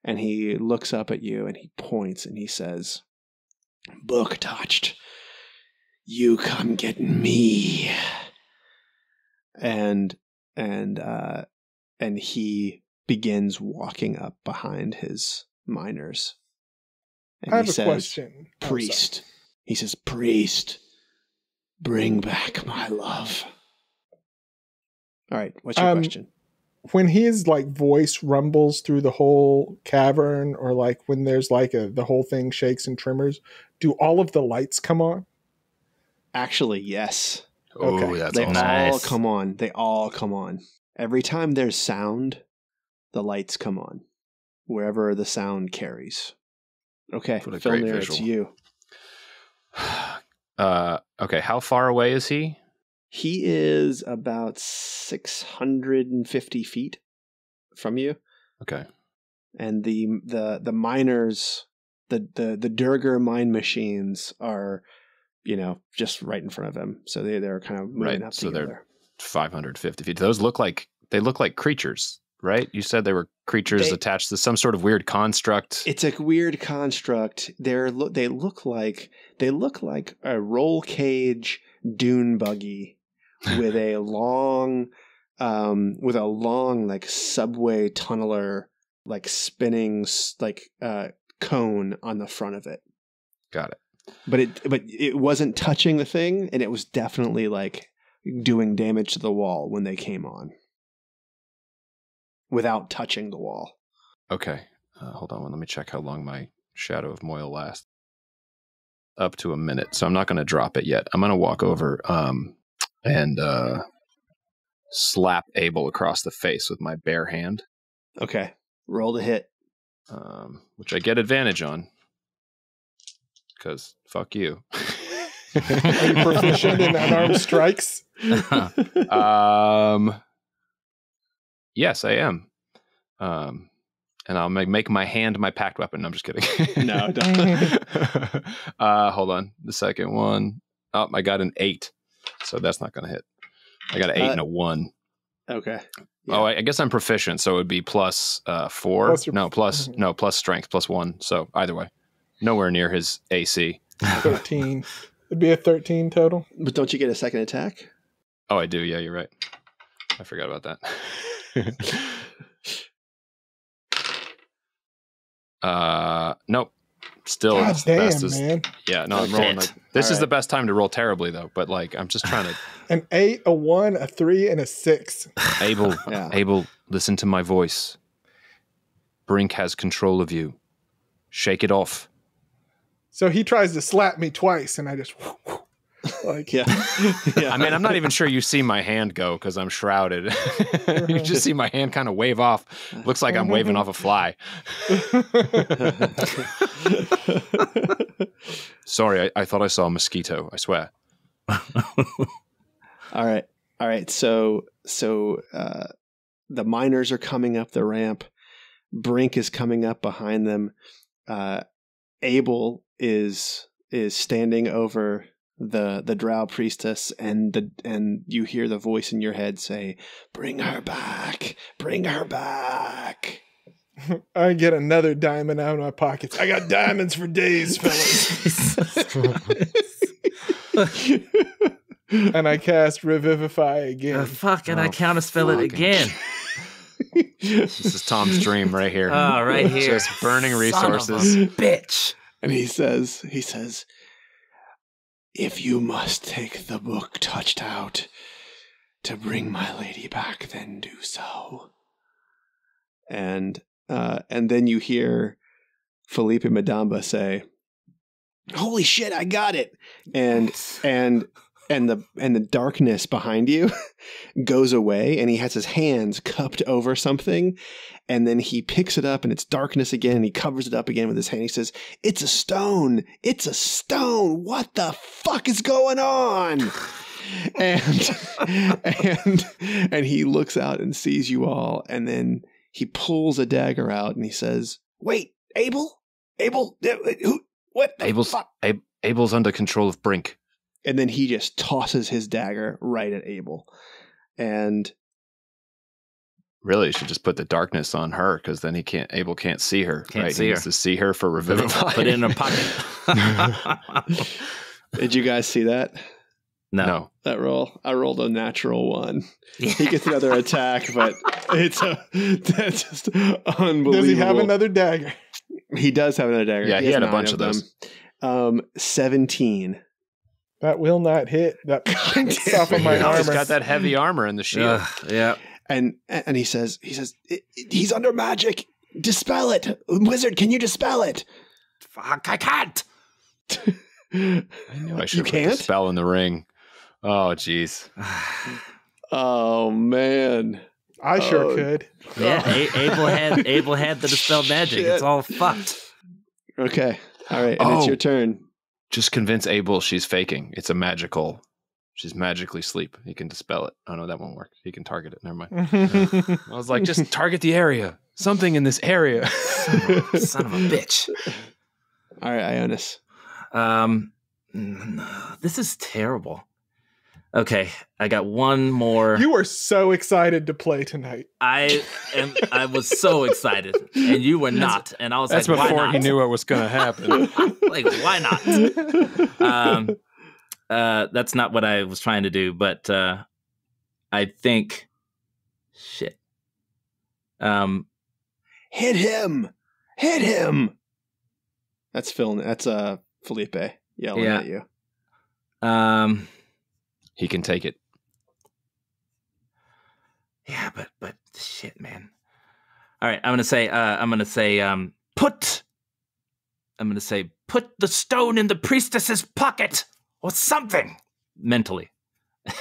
And he looks up at you and he points and he says, "Book touched. You come get me. And he begins walking up behind his miners. And I have he a says, question. Priest. He says, Priest, bring back my love. All right, what's your question? When his like voice rumbles through the whole cavern, or like when there's like the whole thing shakes and tremors, do all of the lights come on? Actually, yes. Oh, Okay. that's They awesome. all Nice. come on. They all come on. Every time there's sound, the lights come on. Wherever the sound carries. Okay, What a great Filnyr, it's visual. you. Okay, how far away is he? He is about 650 feet from you. Okay. And the miners, the Durger mine machines are, just right in front of him. So they're kind of moving Right, up so together. they're 550 feet. Those look like creatures, right? You said they were creatures attached to some sort of weird construct. It's a weird construct. They look like a roll cage dune buggy with a long like subway tunneler, like spinning cone on the front of it. Got it. But it wasn't touching the thing, and it was definitely like doing damage to the wall when they came on, without touching the wall. Okay. Hold on. Let me check how long my Shadow of Moyle lasts. Up to a minute. So I'm not going to drop it yet. I'm going to walk over and slap Abel across the face with my bare hand, Okay, roll to hit. which I get advantage on. Because fuck you. Are you proficient in unarmed strikes? Yes, I am. And I'll make my hand my packed weapon. No, I'm just kidding. No, don't. Hold on. The second one. Oh, I got an 8. So that's not going to hit. I got an 8 and a 1. Okay. Yeah. Oh, I guess I'm proficient. So it would be plus 4. Plus your- Plus strength, plus 1. So either way. Nowhere near his AC. 13. It'd be a 13 total. But don't you get a second attack? Oh, I do. Yeah, you're right. I forgot about that. Nope. Still, God it's the best damn, man. Yeah, no, I'm Shit. rolling. This All is right. the best time to roll terribly, though. But like, I'm just trying to. An 8, a 1, a 3, and a 6. Abel, Yeah. Abel, listen to my voice. Brink has control of you. Shake it off. So he tries to slap me twice, and I just like Yeah. Yeah. I mean, I'm not even sure you see my hand go because I'm shrouded. You just see my hand kind of wave off. Looks like I'm waving off a fly. Sorry, I thought I saw a mosquito. I swear. All right. So the miners are coming up the ramp. Brink is coming up behind them. Abel is standing over the drow priestess, and you hear the voice in your head say, "Bring her back! Bring her back!" I get another diamond out of my pockets. I got diamonds for days, fellas. And I cast Revivify again. Fuck, and I Oh, counterspell it fucking again. This is Tom's dream right here. Oh, right here. Just burning Son of a resources. bitch. And he says, "If you must take the book touched out to bring my lady back, then do so." And then you hear Felipe Madamba say, "Holy shit, I got it!" And the darkness behind you goes away, and he has his hands cupped over something, and then he picks it up, and it's darkness again, and he covers it up again with his hand. He says, "It's a stone! It's a stone! What the fuck is going on?" And he looks out and sees you all, and then he pulls a dagger out, and he says, "Wait, Abel? Who? What the fuck?" Abel's under control of Brink. And then he just tosses his dagger right at Abel. And Really, you should just put the darkness on her because then Abel can't see her. Can't right? see He her. needs to see her for Revivify. Put it in her pocket. Did you guys see that? No. That roll? I rolled a natural 1. He gets another attack, but that's just unbelievable. Does he have another dagger? He does have another dagger. Yeah, he has had a 9 bunch of those. 17. That will not hit. That picks off of my He's armor. got that heavy armor and the shield. Yeah. And he says, he's under magic. Dispel it. Wizard, can you dispel it? Fuck, I can't. I knew I should You put can't? the spell in the ring. Oh, jeez. Oh, man. I sure could. Yeah, Abel had the dispel magic. Shit. It's all fucked. Okay. All right. And it's your turn. Just convince Abel she's faking. It's a magical. She's magically asleep. He can dispel it. Oh, no, that won't work. He can target it. Never mind. I was like, just target the area. Something in this area. Son of a bitch. All right, Ionus. This is terrible. Okay, I got one more. You were so excited to play tonight. I was so excited, and you were not. And I was That's like, why before not? he knew what was going to happen. Like, why not? That's not what I was trying to do, but I think shit. Hit him. Hit him. That's Phil. That's Felipe yelling at you. He can take it. Yeah, but shit, man. All right, I'm gonna say put the stone in the priestess's pocket or something mentally,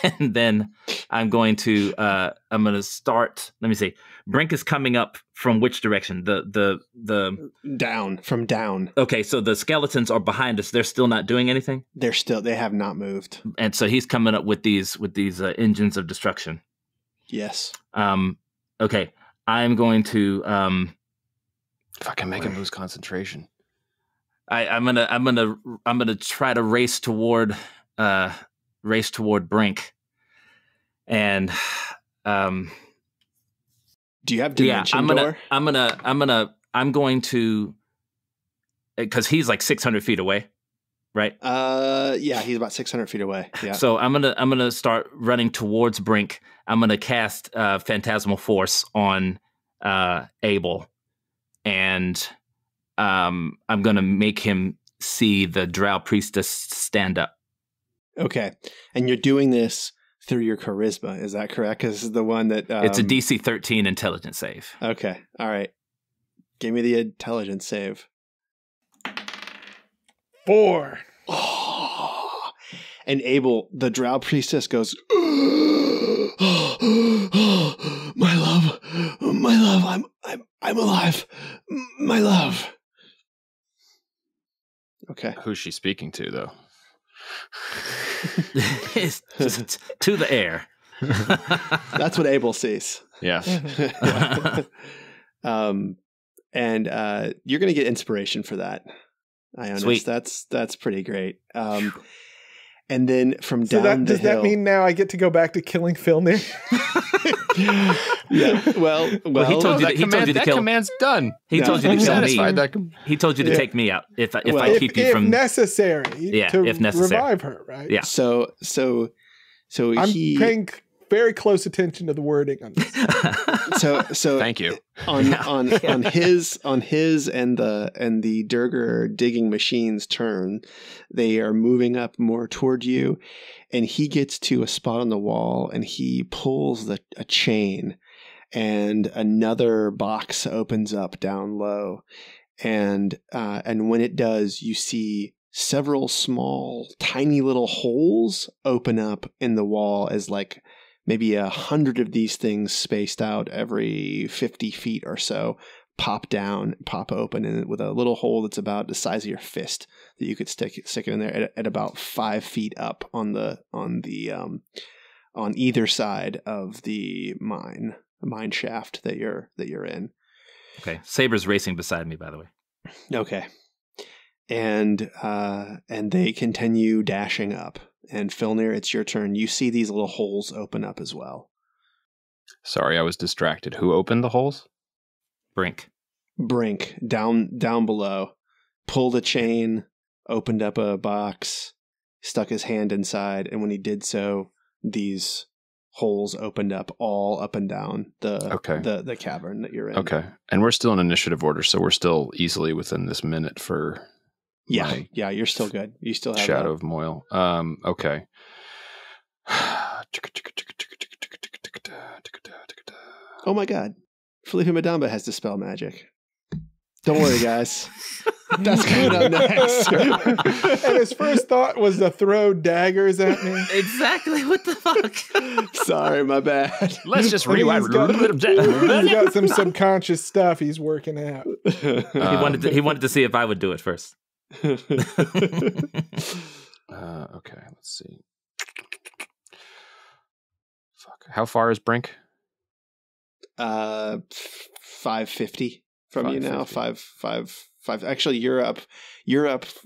and then I'm gonna start. Let me see. Brink is coming up from which direction? The Down. From down. Okay, so the skeletons are behind us. They're still not doing anything, They have not moved. and so he's coming up with these engines of destruction. Yes. Okay, I'm going to Fucking make him lose concentration. I'm gonna try to race toward Brink, and Do you have dimension door? I'm going to, because he's like 600 feet away, right? Yeah, he's about 600 feet away. Yeah. So I'm gonna start running towards Brink. I'm gonna cast Phantasmal Force on Abel, and I'm gonna make him see the Drow Priestess stand up. Okay. And you're doing this through your charisma, is that correct? Because this is the one that It's a DC 13 intelligence save. Okay. All right. Give me the intelligence save. 4. Oh. And Abel, the Drow priestess, goes, my love, I'm alive, my love. Okay. Who's she speaking to, though? It's just to the air. That's what Abel sees. Yes. And you're going to get inspiration for that, Ionus. Sweet. That's pretty great. And then from So down the does hill. that mean now I get to go back to killing Filnyr? Yeah. Well, he told you that he told you to that kill. command's done. He told you to kill Satisfied me. that He told you to Yeah. take me out if I Well, keep you if from. necessary. Yeah, to if necessary. revive her, right? Yeah. So I'm he paying very close attention to the wording on this. so Thank you. on his and the Durger digging machines turn, they are moving up more toward you, and he gets to a spot on the wall and he pulls a chain, and another box opens up down low, and when it does, you see several small, tiny little holes open up in the wall as like maybe 100 of these things spaced out every 50 feet or so pop down, pop open, and with a little hole that's about the size of your fist that you could stick it in there at about 5 feet up on either side of the mine shaft that you're in. Okay, Saber's racing beside me, by the way. Okay. And they continue dashing up. And Filnyr, it's your turn. You see these little holes open up as well. Sorry, I was distracted. Who opened the holes? Brink. Brink, down below, pulled a chain, opened up a box, stuck his hand inside, and when he did so, these holes opened up all up and down the cavern that you're in. Okay. And we're still in initiative order, so we're still easily within this minute for Yeah, you're still good. You still have Shadow of Moyle. Okay. Oh my god. Felipe Madamba has Dispel Magic. Don't worry, guys. That's coming up next. And his first thought was to throw daggers at me. Exactly. What the fuck? Sorry, my bad. Let's just He's rewind. got some subconscious stuff he's working out. He wanted to see if I would do it first. Okay, let's see. Fuck. How far is Brink? 550 from you now. 550. Five. Actually, you're up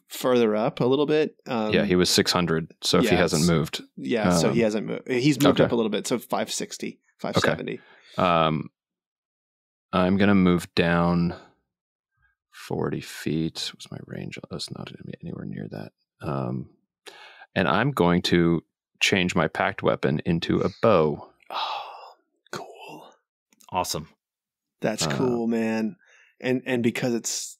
further up a little bit. Yeah, he was 600. So if he hasn't moved, so he hasn't moved. He's moved okay. up a little bit. So 560, 570. Okay. I'm gonna move down 40 feet. What's my range? That's not going to be anywhere near that. And I'm going to change my pact weapon into a bow. Oh, cool. Awesome. That's cool, man. And because it's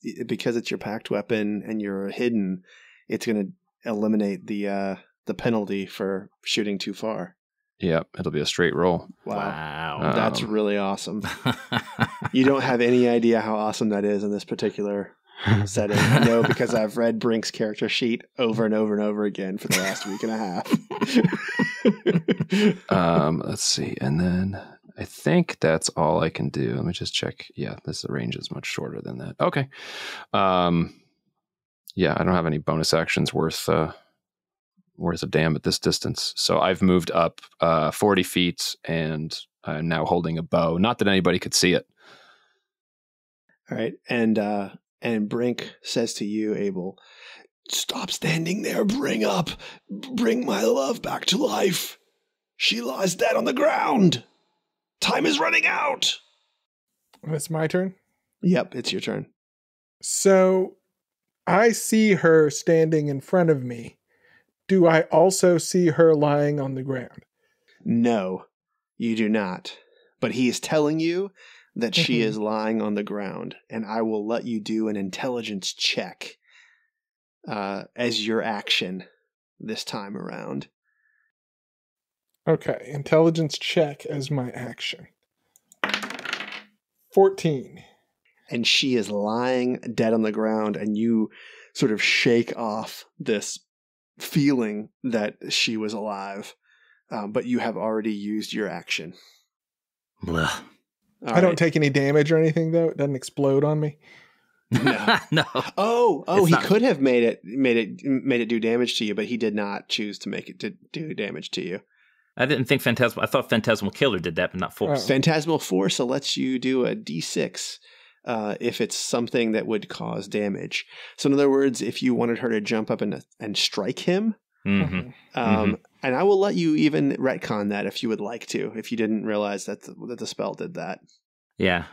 your pact weapon and you're hidden, it's going to eliminate the penalty for shooting too far. Yep, it'll be a straight roll. Wow. That's really awesome. You don't have any idea how awesome that is in this particular setting. I know because I've read Brink's character sheet over and over and over again for the last week and a half. Let's see. And then I think that's all I can do. Let me just check. Yeah, the range is much shorter than that. Okay. Yeah, I don't have any bonus actions worth a damn at this distance. So I've moved up 40 feet and I'm now holding a bow. Not that anybody could see it. All right. And Brink says to you, Abel, "Stop standing there. Bring my love back to life. She lies dead on the ground. Time is running out." It's my turn? Yep, it's your turn. So I see her standing in front of me. Do I also see her lying on the ground? No, you do not. But he is telling you that she is lying on the ground, and I will let you do an intelligence check as your action this time around. Okay, intelligence check as my action. 14. And she is lying dead on the ground, and you sort of shake off this feeling that she was alive, but you have already used your action. Blah. I don't take any damage or anything, though. It doesn't explode on me. No. No. Oh, he could have made it do damage to you, but he did not choose to make it to do damage to you. I didn't think Phantasmal. I thought Phantasmal Killer did that, but not Force. Phantasmal Force lets you do a D6 if it's something that would cause damage. So in other words, if you wanted her to jump up and strike him, and I will let you even retcon that if you would like to, if you didn't realize that the spell did that. Yeah.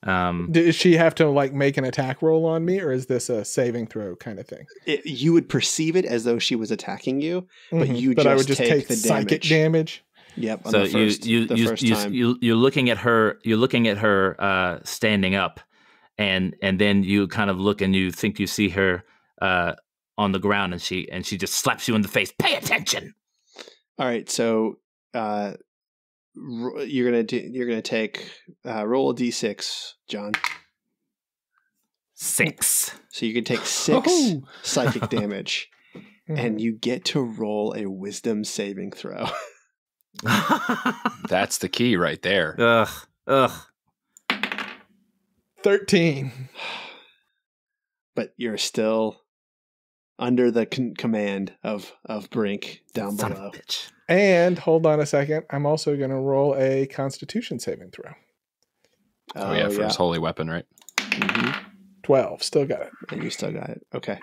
Does she have to make an attack roll on me, or is this a saving throw kind of thing? You would perceive it as though she was attacking you, but I would just take the psychic damage. Yep. So you're looking at her. You're looking at her standing up, and then you kind of look and you think you see her on the ground, and she just slaps you in the face. Pay attention. All right. So you're gonna take roll a d6, John. 6. So you can take 6 psychic damage, and you get to roll a wisdom saving throw. That's the key right there. Ugh. 13. But you're still under the command of Brink down Son below. of a bitch. And hold on a second. I'm also going to roll a Constitution saving throw. Oh yeah, for his holy weapon, right? 12. Still got it. And you still got it. Okay.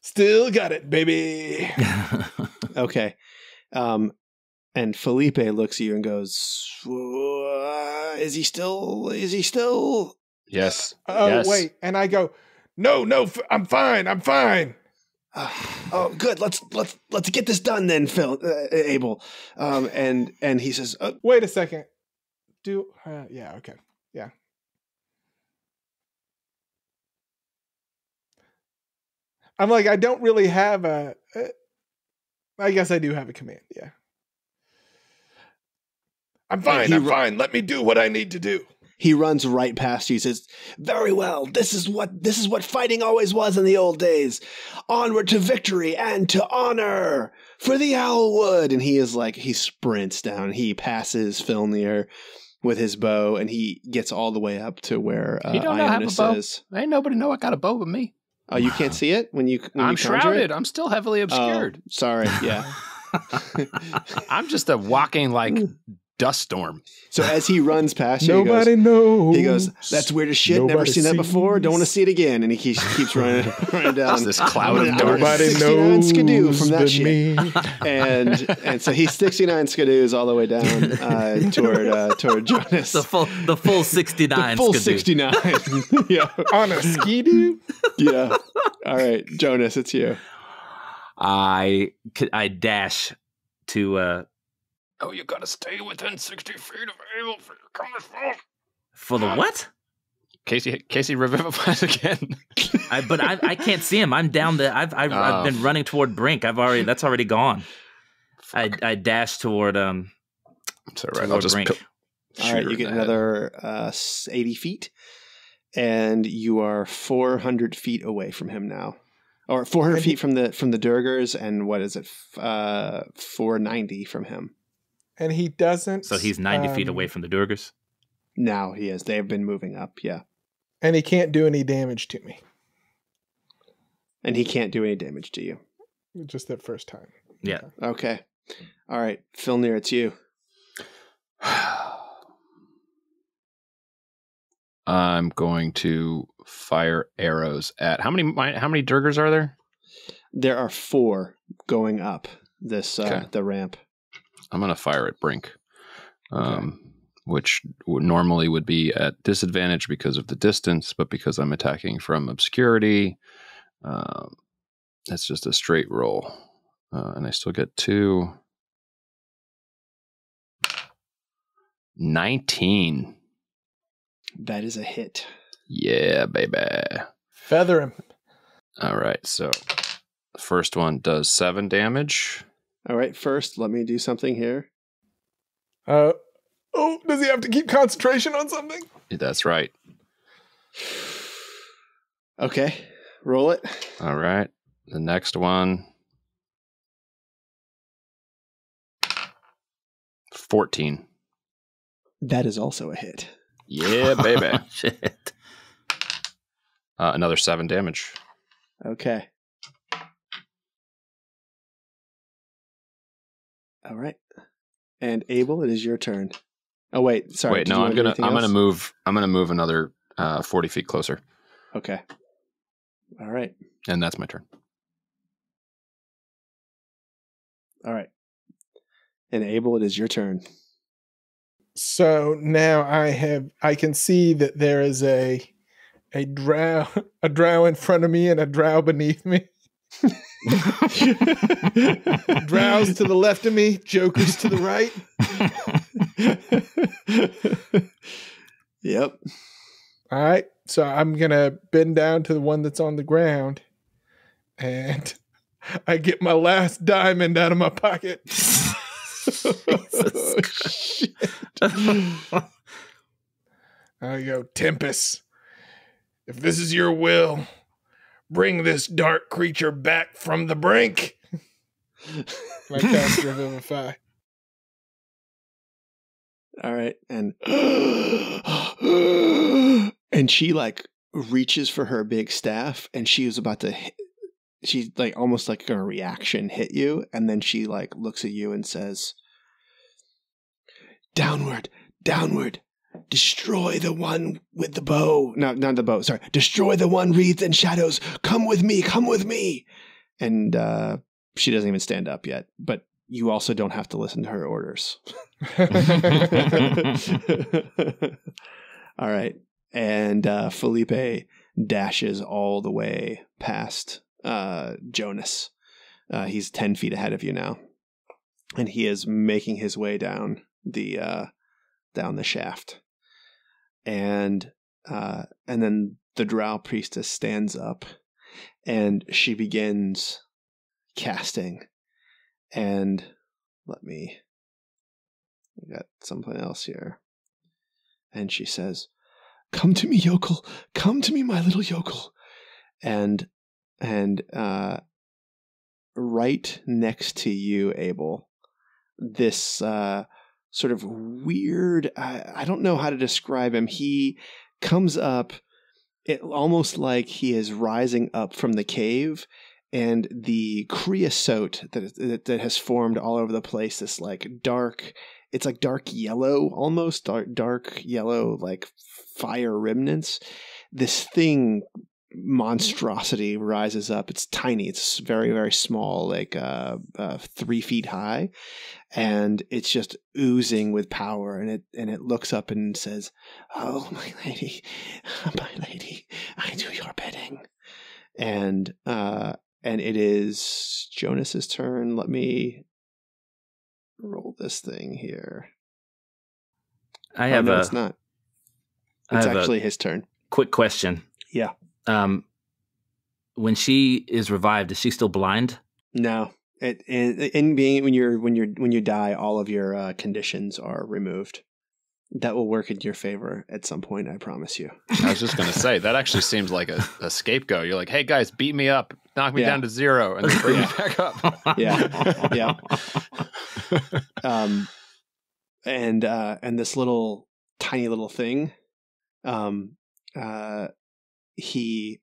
Still got it, baby. Okay. And Felipe looks at you and goes, "Is he still? Yes. Oh, yes. wait. And I go, no, I'm fine. Oh, good. Let's get this done then, Abel. And he says, Wait a second. Yeah, okay. Yeah. I'm like, I don't really have I guess I do have a command, yeah. I'm fine. Let me do what I need to do. he runs right past you. He says, "Very well. This is what fighting always was in the old days. Onward to victory and to honor for the Owlwood." And he sprints down. He passes Filnyr with his bow, and he gets all the way up to where Ionus is. Ain't nobody know I got a bow with me. Oh, you can't see it when I'm shrouded. I'm still heavily obscured. Oh, sorry. Yeah. I'm just a walking dust storm. So as he runs past you, Nobody knows. He goes, "That's weird as shit. Never seen that before. Don't want to see it again." And he keeps running down. This cloud of darkness. Nobody 69 knows skidoo from that shit. me. And so he's 69 skidoos all the way down toward Jonas. The full 69. The full skidoo. 69. Yeah. On a skidoo? Yeah. All right, Jonas, it's you. I dash to Oh, you gotta stay within 60 feet of Abel for your coming for the what? Casey revivifies again. But I can't see him. I'm down the. I've been running toward Brink. That's already gone. I dash toward It's all right. I'll just Brink. All right, you get another 80 feet, and you are 400 feet away from him now. Or 400 feet from the Durgers, and what is it? 490 from him. And he doesn't. So he's 90 feet away from the Durgers. Now he is. They have been moving up, yeah. And he can't do any damage to me. And he can't do any damage to you. Just that first time. Yeah. Okay. All right, Filnyr, it's you. I'm going to fire arrows at how many Durgers are there? There are 4 going up this the ramp. I'm going to fire at Brink, which normally would be at disadvantage because of the distance, but because I'm attacking from obscurity, it's just a straight roll, and I still get 2. 19. That is a hit. Yeah, baby. Feather him. All right, so the first one does 7 damage. All right, first, let me do something here. Does he have to keep concentration on something? That's right. Okay, roll it. All right, the next one. 14. That is also a hit. Yeah, baby. Shit. Another 7 damage. Okay. All right. And Abel, it is your turn. Oh wait, sorry. Wait, no, I'm gonna move another 40 feet closer. Okay. All right. And that's my turn. All right. And Abel, it is your turn. So now I can see that there is a drow in front of me and a drow beneath me. Drows to the left of me, jokers to the right. Yep. All right. So I'm going to bend down to the one that's on the ground, and I get my last diamond out of my pocket. Oh, shit. I go, Tempest, if this is your will, bring this dark creature back from the brink. I cast Revivify. All right. And and she reaches for her big staff, and she was about to hit, she's almost like a reaction hit you, and then she looks at you and says, "Downward, downward. Destroy the one with the bow." No, not the bow. Sorry. "Destroy the one wreathed in shadows. Come with me. Come with me." And she doesn't even stand up yet. But you also don't have to listen to her orders. All right. And Felipe dashes all the way past Jonas. He's 10 feet ahead of you now, and he is making his way down the shaft. And then the Drow priestess stands up, and she begins casting. And I got something else here. And she says, "Come to me, yokel. Come to me, my little yokel." And right next to you, Abel, this sort of weird, I don't know how to describe him. He comes up, almost like he is rising up from the cave, and the creosote that has formed all over the place, this like dark, it's like dark yellow, almost dark yellow, like fire remnants. This thing, monstrosity, rises up. It's tiny. It's very, very small, like 3 feet high, and it's just oozing with power. And it looks up and says, "Oh, my lady, I do your bidding." And it is Jonas's turn. Let me roll this thing here. It's not. It's actually his turn. Quick question. Yeah. When she is revived, is she still blind? No. When you die, all of your conditions are removed. That will work in your favor at some point, I promise you. I was just going to say, that actually seems like a scapegoat. You're like, hey, guys, beat me up. Knock me down to 0 and then bring me back up. Yeah. And this little, tiny little thing, he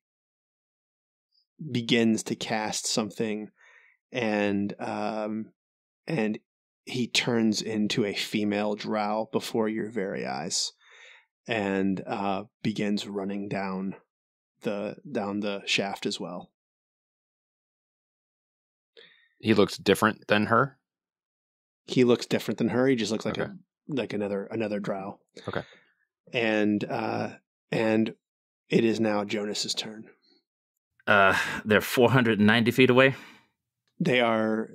begins to cast something, and he turns into a female drow before your very eyes, and begins running down the shaft as well. He looks different than her? He looks different than her. He just looks like another drow. Okay. And it is now Jonas's turn. They're 490 feet away. They are.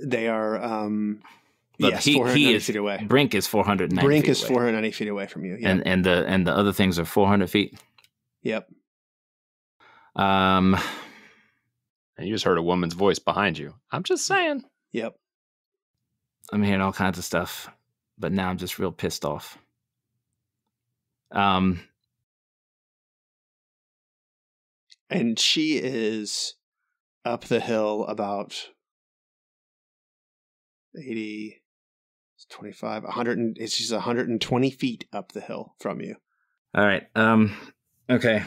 But yes, he 490 is, feet away. Brink is 490 Brink feet is away. 490 feet away from you. Yep. And the other things are 400 feet. Yep. And you just heard a woman's voice behind you. I'm just saying. Yep. I'm hearing all kinds of stuff, but now I'm just real pissed off. And she is up the hill about 80, 25, 100. She's 120 feet up the hill from you. All right. Okay.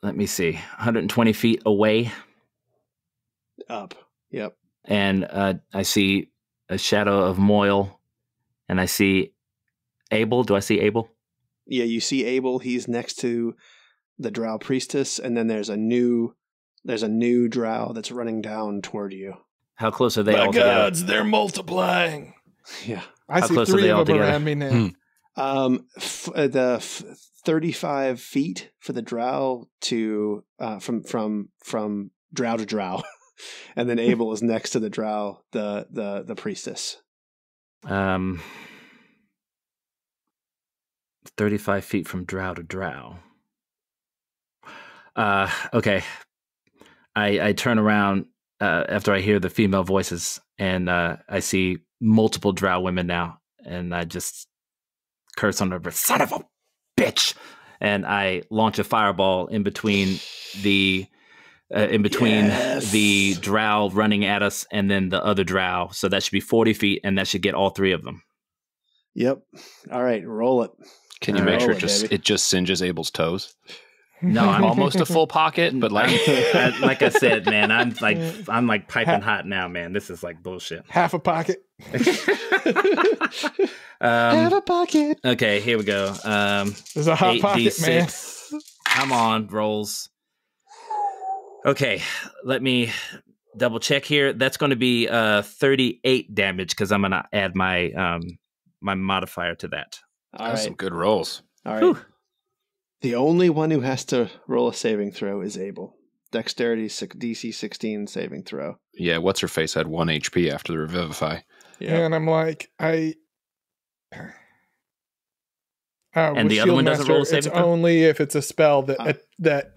Let me see. 120 feet away. Up. Yep. And I see a shadow of Moyle, and I see Abel. Do I see Abel? Yeah, you see Abel. He's next to the drow priestess, and then there's a new drow that's running down toward you. How close are they My all together? gods, they're multiplying. Yeah. I How see close are 3 they all of them together? around me now. 35 feet for the drow to from drow to drow. And then Abel is next to the drow, the priestess. 35 feet from drow to drow. Okay. I turn around after I hear the female voices, and I see multiple drow women now, and I just curse on her, son of a bitch, and I launch a fireball in between the the drow running at us and then the other drow. So that should be 40 feet, and that should get all 3 of them. Yep. All right, roll it. Can you make sure baby. it just singes Abel's toes? No, I'm Almost a full pocket, but like like I said, man, I'm like piping hot now, man. This is like bullshit. Half a pocket. Have a pocket. Okay, here we go. There's a hot pocket, man. 8d6. Come on, rolls. Okay, let me double check here. That's going to be 38 damage because I'm going to add my my modifier to that. All right. some good rolls. All right. The only one who has to roll a saving throw is Abel. Dexterity DC 16 saving throw. Yeah, what's her face had 1 HP after the revivify. Yeah. And I'm like, And with the other one doesn't roll a Shieldmaster, saving it's throw? only if it's a spell that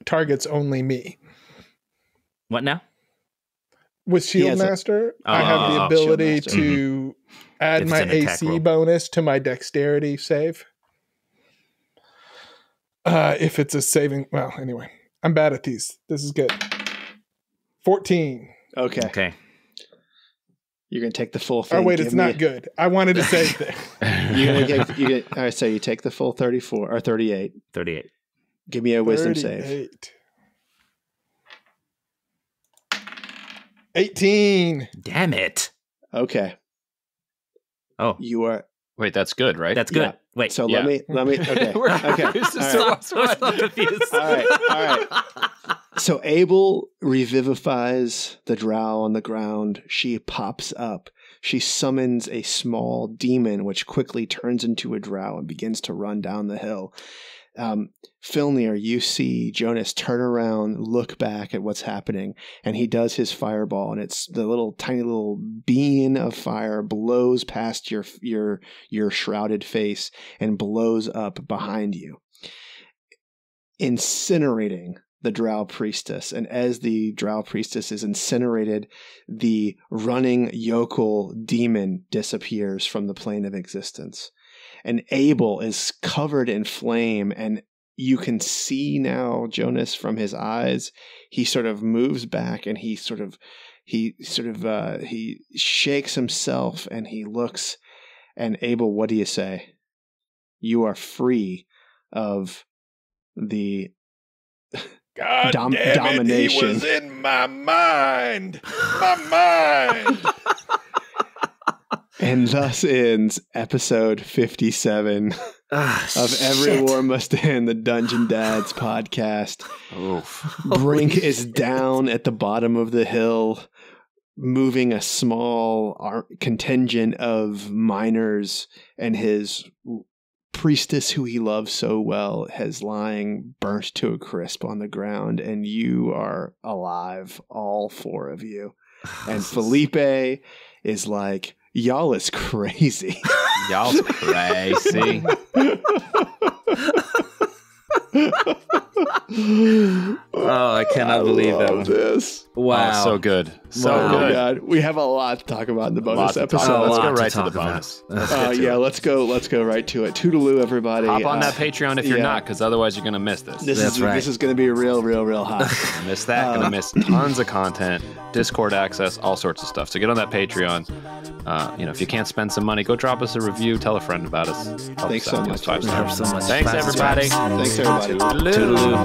targets only me. What now? With has a- Shieldmaster, I have the Oh, ability Shieldmaster. to add If my it's an attack AC roll. bonus to my Dexterity save. If it's a saving, well, anyway, I'm bad at these. This is good. 14. Okay. Okay. You're going to take the full thing. Oh wait, Give it's me not good. I wanted to save that. all right, so you take the full 34 or 38. 38. Give me a wisdom save. 38. 18. Damn it. Okay. Oh, You are Wait, that's good, right? that's good. Yeah. Wait. so Yeah. let me okay. We're Okay. confused as All to right. what's I was what. so confused. All right. So Abel revivifies the drow on the ground. She pops up. She summons a small demon, which quickly turns into a drow and begins to run down the hill. Filnyr, you see Jonas turn around, look back at what's happening, and he does his fireball, and it's the little tiny little beam of fire blows past your shrouded face and blows up behind you, incinerating the drow priestess. And as the drow priestess is incinerated, the running yokel demon disappears from the plane of existence. And Abel is covered in flame, and you can see now Jonas from his eyes. He sort of moves back, and he shakes himself, and he looks. And Abel, what do you say? You are free of the God damn it, domination. he was in my mind. My mind. And thus ends episode 57 of Every War Must End, the Dungeon Dads podcast. Oof. Brink is down at the bottom of the hill, moving a small contingent of miners, and his priestess, who he loves so well, is lying burnt to a crisp on the ground, and you are alive, all four of you. And Felipe is like, y'all is crazy. Y'all's crazy. Oh, I cannot believe that one. This. Wow. Oh, so good. So Wow. Oh my good. God, we have a lot to talk about in the bonus Lots to talk episode. about. Let's A go lot to right to the talk about. bonus. Yeah, let's go right to it. Toodaloo, everybody. Hop on that Patreon if you're yeah. not, because otherwise you're going to miss this. This is going to be real hot. Miss that, gonna miss tons of content, Discord access, all sorts of stuff. So get on that Patreon. If you can't spend some money, go drop us a review, tell a friend about us. Help Thanks us so out. Give much. us 5 Thanks stars. so much. Thanks, Five everybody. Thanks, everybody. Toodaloo.